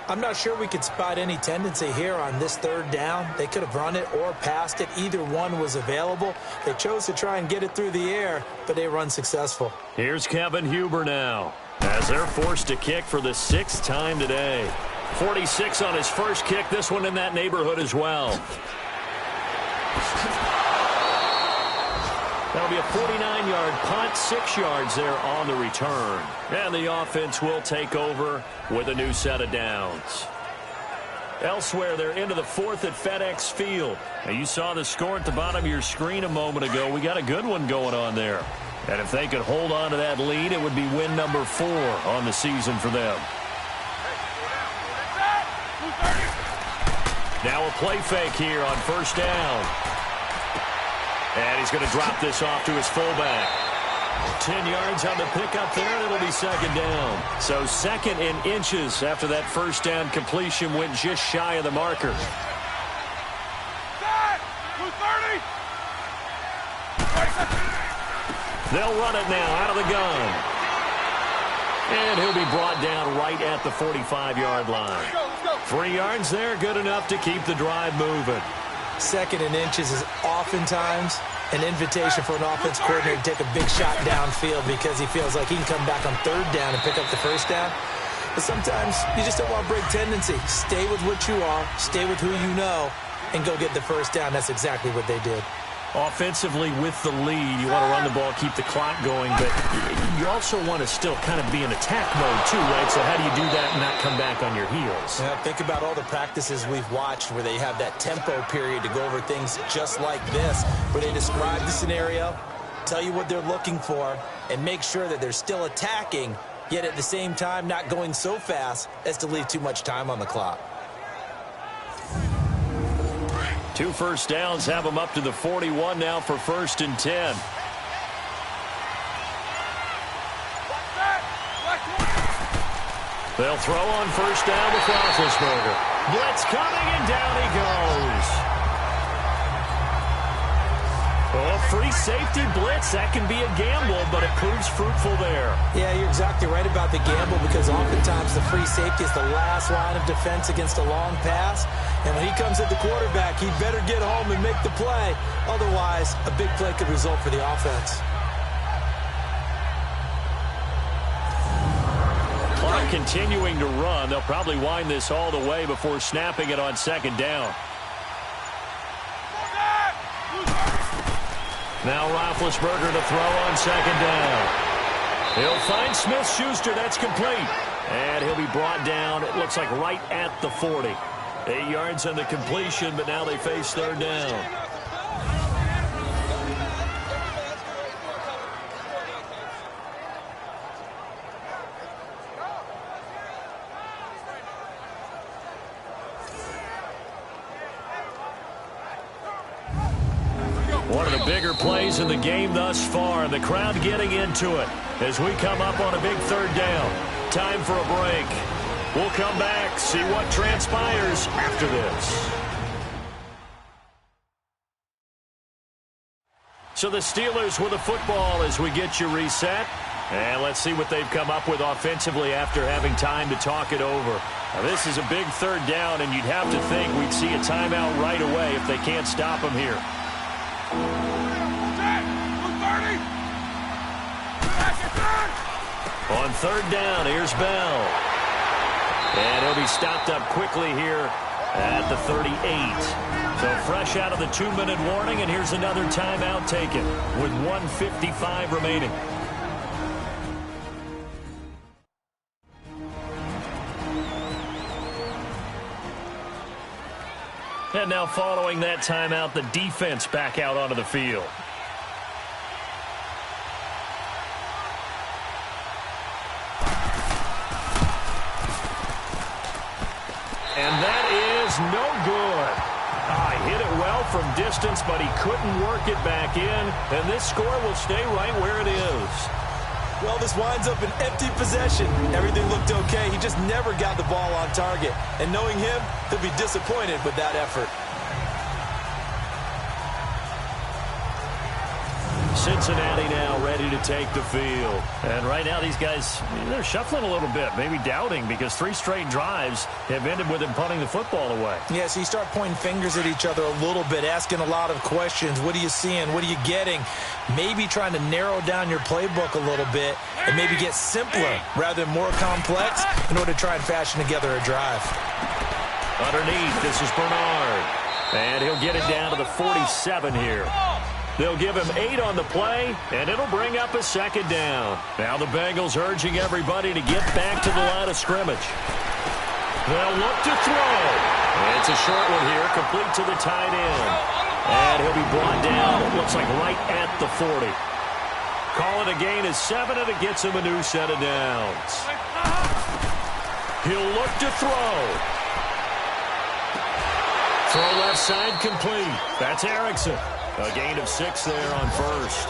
Speaker 6: I'm not sure we could spot any tendency here on this third down. They could have run it or passed it. Either one was available. They chose to try and get it through the air, but they run successful.
Speaker 8: Here's Kevin Huber now, as they're forced to kick for the 6th time today. 46 on his first kick, this one in that neighborhood as well. That'll be a 49-yard punt, 6 yards there on the return. And the offense will take over with a new set of downs. Elsewhere, they're into the 4th at FedEx Field. Now, you saw the score at the bottom of your screen a moment ago. We got a good one going on there. And if they could hold on to that lead, it would be win number 4 on the season for them. Now a play fake here on first down. And he's going to drop this off to his fullback. 10 yards on the pickup there, and it'll be second down. So 2nd and inches after that first down completion went just shy of the marker. They'll run it now out of the gun. And he'll be brought down right at the 45-yard line. 3 yards there, good enough to keep the drive moving.
Speaker 6: 2nd and inches is oftentimes an invitation for an offense coordinator to take a big shot downfield because he feels like he can come back on 3rd down and pick up the first down. But sometimes you just don't want to break tendency. Stay with what you are, stay with who you know, and go get the first down. That's exactly what they did.
Speaker 8: Offensively with the lead, you want to run the ball, keep the clock going, but you also want to still kind of be in attack mode too, right? So how do you do that and not come back on your heels?
Speaker 6: Yeah, think about all the practices we've watched where they have that tempo period to go over things just like this, where they describe the scenario, tell you what they're looking for, and make sure that they're still attacking, yet at the same time not going so fast as to leave too much time on the clock.
Speaker 8: 2 first downs have them up to the 41 now for 1st and 10. They'll throw on first down with Roethlisberger. Blitz coming, and down he goes. Oh, free safety blitz. That can be a gamble, but it proves fruitful there.
Speaker 6: Yeah, you're exactly right about the gamble because oftentimes the free safety is the last line of defense against a long pass. And when he comes at the quarterback, he better get home and make the play. Otherwise, a big play could result for the offense.
Speaker 8: Clock continuing to run. They'll probably wind this all the way before snapping it on 2nd down. Now Roethlisberger to throw on 2nd down. He'll find Smith-Schuster. That's complete. And he'll be brought down, it looks like, right at the 40. 8 yards on the completion, but now they face 3rd down. One of the bigger plays in the game thus far, and the crowd getting into it as we come up on a big 3rd down. Time for a break. We'll come back, see what transpires after this. So the Steelers with the football as we get you reset. And let's see what they've come up with offensively after having time to talk it over. Now, this is a big 3rd down, and you'd have to think we'd see a timeout right away if they can't stop them here. On 3rd down, here's Bell. And he'll be stopped up quickly here at the 38. So fresh out of the 2-minute warning, and here's another timeout taken with 1:55 remaining. And now following that timeout, the defense back out onto the field. And that is no good. Hit it well from distance, but he couldn't work it back in. And this score will stay right where it is.
Speaker 9: Well, this winds up an empty possession. Everything looked okay. He just never got the ball on target. And knowing him, he'll be disappointed with that effort.
Speaker 8: Cincinnati now ready to take the field. And right now these guys, they're shuffling a little bit, maybe doubting, because 3 straight drives have ended with him punting the football away.
Speaker 6: Yeah, so you start pointing fingers at each other a little bit, asking a lot of questions. What are you seeing? What are you getting? Maybe trying to narrow down your playbook a little bit and maybe get simpler rather than more complex in order to try and fashion together a drive.
Speaker 8: Underneath, this is Bernard. And he'll get it down to the 47 here. They'll give him 8 on the play, and it'll bring up a second down. Now the Bengals urging everybody to get back to the line of scrimmage. They'll look to throw. It's a short one here, complete to the tight end. And he'll be brought down, it looks like right at the 40. Call it a gain of 7, and it gets him a new set of downs. He'll look to throw. Throw left side complete. That's Erickson. A gain of 6 there on first.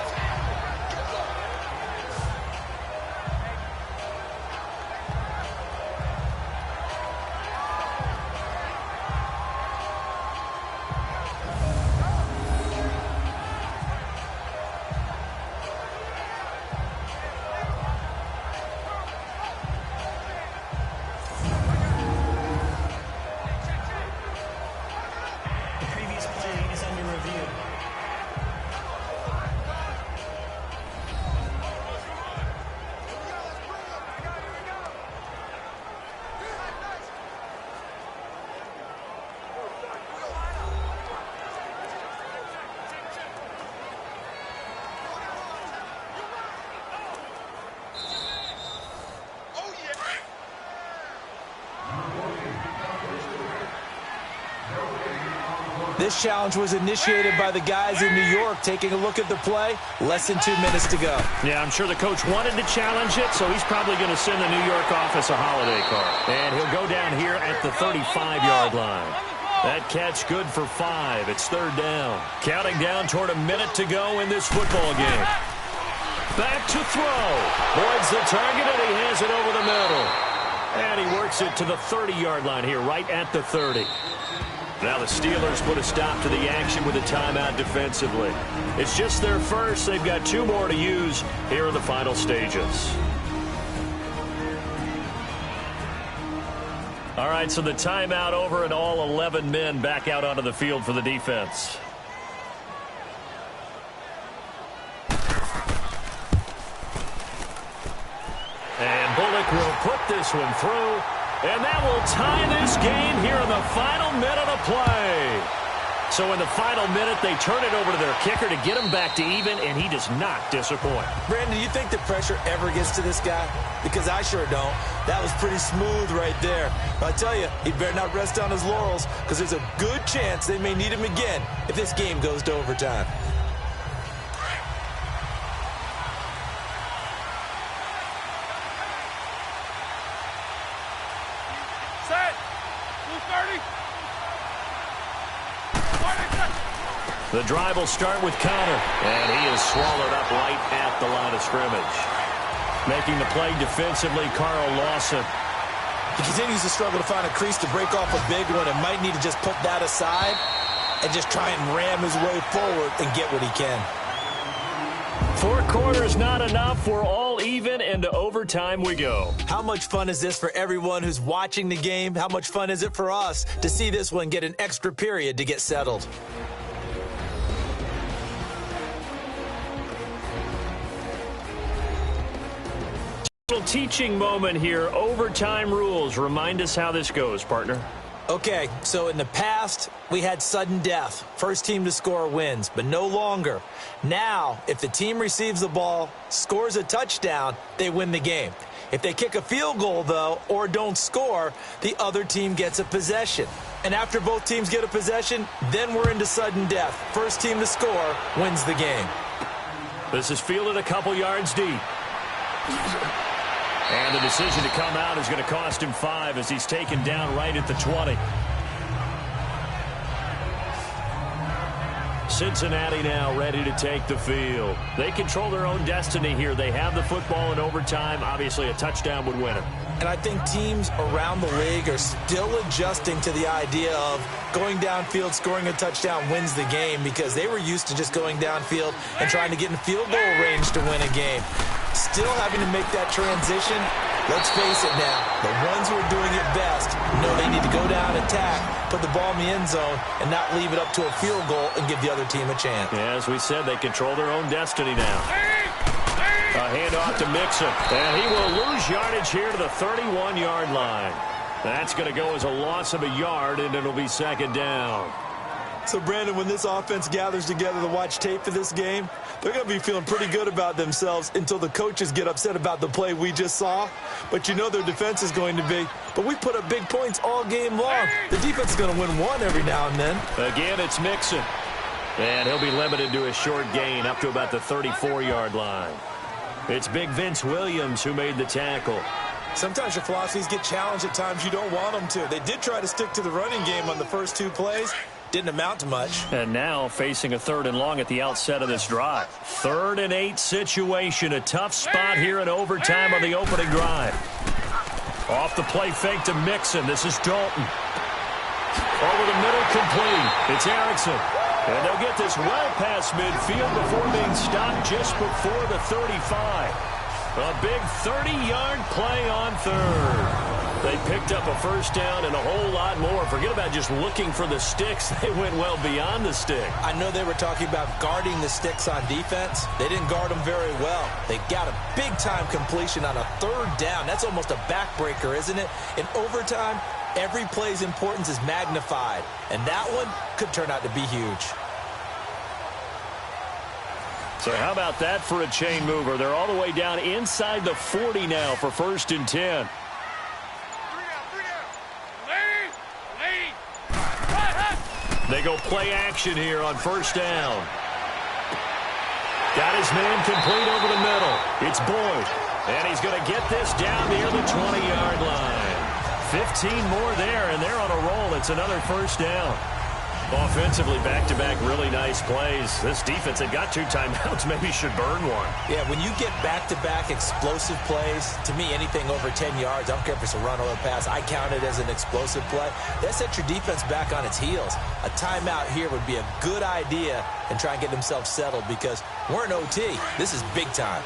Speaker 6: This challenge was initiated by the guys in New York. Taking a look at the play, less than 2 minutes to go.
Speaker 8: Yeah, I'm sure the coach wanted to challenge it, so he's probably going to send the New York office a holiday card. And he'll go down here at the 35-yard line. That catch good for 5. It's 3rd down. Counting down toward a minute to go in this football game. Back to throw. Boyd's the target, and he has it over the middle. And he works it to the 30-yard line here, right at the 30. Now the Steelers put a stop to the action with a timeout defensively. It's just their first. They've got 2 more to use here in the final stages. All right, so the timeout over and all 11 men back out onto the field for the defense. And Bullock will put this one through. And that will tie this game here in the final minute of play. So in the final minute, they turn it over to their kicker to get him back to even, and he does not disappoint.
Speaker 6: Brandon, do you think the pressure ever gets to this guy? Because I sure don't. That was pretty smooth right there. But I tell you, he better not rest on his laurels, because there's a good chance they may need him again if this game goes to overtime.
Speaker 8: The drive will start with Connor, and he is swallowed up right at the line of scrimmage. Making the play defensively, Carl Lawson.
Speaker 6: He continues to struggle to find a crease to break off a big one and might need to just put that aside and just try and ram his way forward and get what he can.
Speaker 8: 4 quarters not enough. We're all even, and to overtime we go.
Speaker 6: How much fun is this for everyone who's watching the game? How much fun is it for us to see this one get an extra period to get settled?
Speaker 8: Little teaching moment here. Overtime rules. Remind us how this goes, partner.
Speaker 6: Okay, so in the past, we had sudden death. First team to score wins, but no longer. Now, if the team receives the ball, scores a touchdown, they win the game. If they kick a field goal, though, or don't score, the other team gets a possession. And after both teams get a possession, then we're into sudden death. First team to score wins the game.
Speaker 8: This is fielded a couple yards deep. And the decision to come out is going to cost him 5 as he's taken down right at the 20. Cincinnati now ready to take the field. They control their own destiny here. They have the football in overtime. Obviously, a touchdown would win it.
Speaker 6: And I think teams around the league are still adjusting to the idea of going downfield, scoring a touchdown wins the game, because they were used to just going downfield and trying to get in field goal range to win a game. Still having to make that transition. Let's face it now, the ones who are doing it best know they need to go down, attack, put the ball in the end zone, and not leave it up to a field goal and give the other team a chance.
Speaker 8: Yeah, as we said, they control their own destiny now. A handoff to Mixon, and he will lose yardage here to the 31-yard line. That's going to go as a loss of a yard, and it'll be second down.
Speaker 9: So, Brandon, when this offense gathers together to watch tape for this game, they're going to be feeling pretty good about themselves until the coaches get upset about the play we just saw. But you know their defense is going to be. But we put up big points all game long. The defense is going to win one every now and then.
Speaker 8: Again, it's Mixon. And he'll be limited to a short gain up to about the 34-yard line. It's Big Vince Williams who made the tackle.
Speaker 9: Sometimes your philosophies get challenged at times you don't want them to. They did try to stick to the running game on the first 2 plays.
Speaker 6: Didn't amount to much.
Speaker 8: And now facing a 3rd and long at the outset of this drive. 3rd and 8 situation. A tough spot here in overtime on the opening drive. Off the play fake to Mixon. This is Dalton. Over the middle, complete. It's Erickson. And they'll get this well past midfield before being stopped just before the 35. A big 30-yard play on 3rd. They picked up a first down and a whole lot more. Forget about just looking for the sticks. They went well beyond the stick.
Speaker 6: I know they were talking about guarding the sticks on defense. They didn't guard them very well. They got a big-time completion on a 3rd down. That's almost a backbreaker, isn't it? In overtime, every play's importance is magnified. And that one could turn out to be huge.
Speaker 8: So how about that for a chain mover? They're all the way down inside the 40 now for 1st and 10. They go play action here on 1st down. Got his man complete over the middle. It's Boyd. And he's going to get this down near the 20-yard line. 15 more there, and they're on a roll. It's another 1st down. Offensively, back-to-back really nice plays. This defense had got 2 timeouts. Maybe should burn one.
Speaker 6: Yeah, when you get back-to-back explosive plays, to me, anything over 10 yards, I don't care if it's a run or a pass, I count it as an explosive play. That sets your defense back on its heels. A timeout here would be a good idea and try and get themselves settled because we're in OT. This is big time.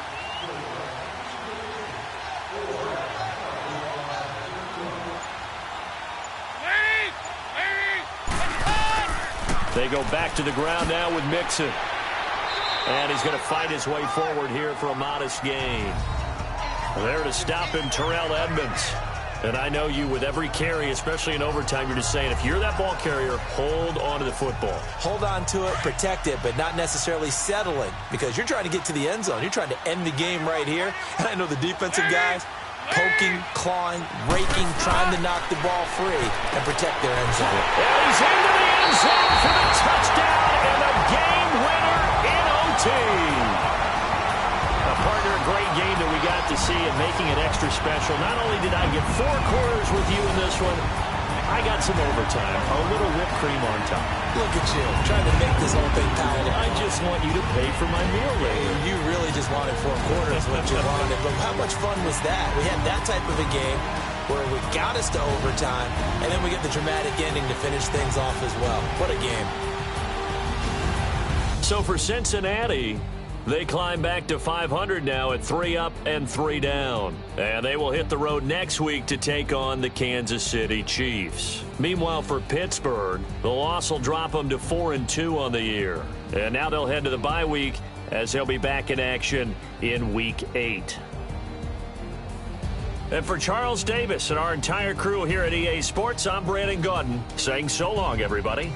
Speaker 8: They go back to the ground now with Mixon. And he's going to fight his way forward here for a modest gain. There to stop him, Terrell Edmonds. And I know you, with every carry, especially in overtime, you're just saying, if you're that ball carrier, hold on to the football.
Speaker 6: Hold on to it, protect it, but not necessarily settling because you're trying to get to the end zone. You're trying to end the game right here. And I know the defensive guys poking, clawing, raking, trying to knock the ball free and protect their end zone.
Speaker 8: And he's into the end zone for the touchdown and a game winner in OT. A partner, a great game that we got to see and making it extra special. Not only did I get 4 quarters with you in this one, I got some overtime, a little whipped cream on top.
Speaker 6: Look at you, trying to make this whole thing palatable.
Speaker 8: I just want you to pay for my meal later.
Speaker 6: You really just wanted 4 quarters, what you wanted. But how much fun was that? We had that type of a game where we got us to overtime, and then we get the dramatic ending to finish things off as well. What a game.
Speaker 8: So for Cincinnati, they climb back to 500 now at 3 up and 3 down. And they will hit the road next week to take on the Kansas City Chiefs. Meanwhile, for Pittsburgh, the loss will drop them to 4-2 on the year. And now they'll head to the bye week as they'll be back in action in Week 8. And for Charles Davis and our entire crew here at EA Sports, I'm Brandon Gaudin saying so long, everybody.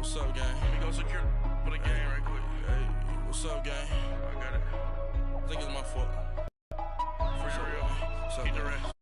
Speaker 2: What's up, gang?
Speaker 10: Let me go secure for the game right quick.
Speaker 2: Hey, what's up, gang?
Speaker 10: I got it.
Speaker 2: I think it's my fault.
Speaker 10: For real.
Speaker 2: What's up,
Speaker 10: Keep the
Speaker 2: gang?
Speaker 10: rest.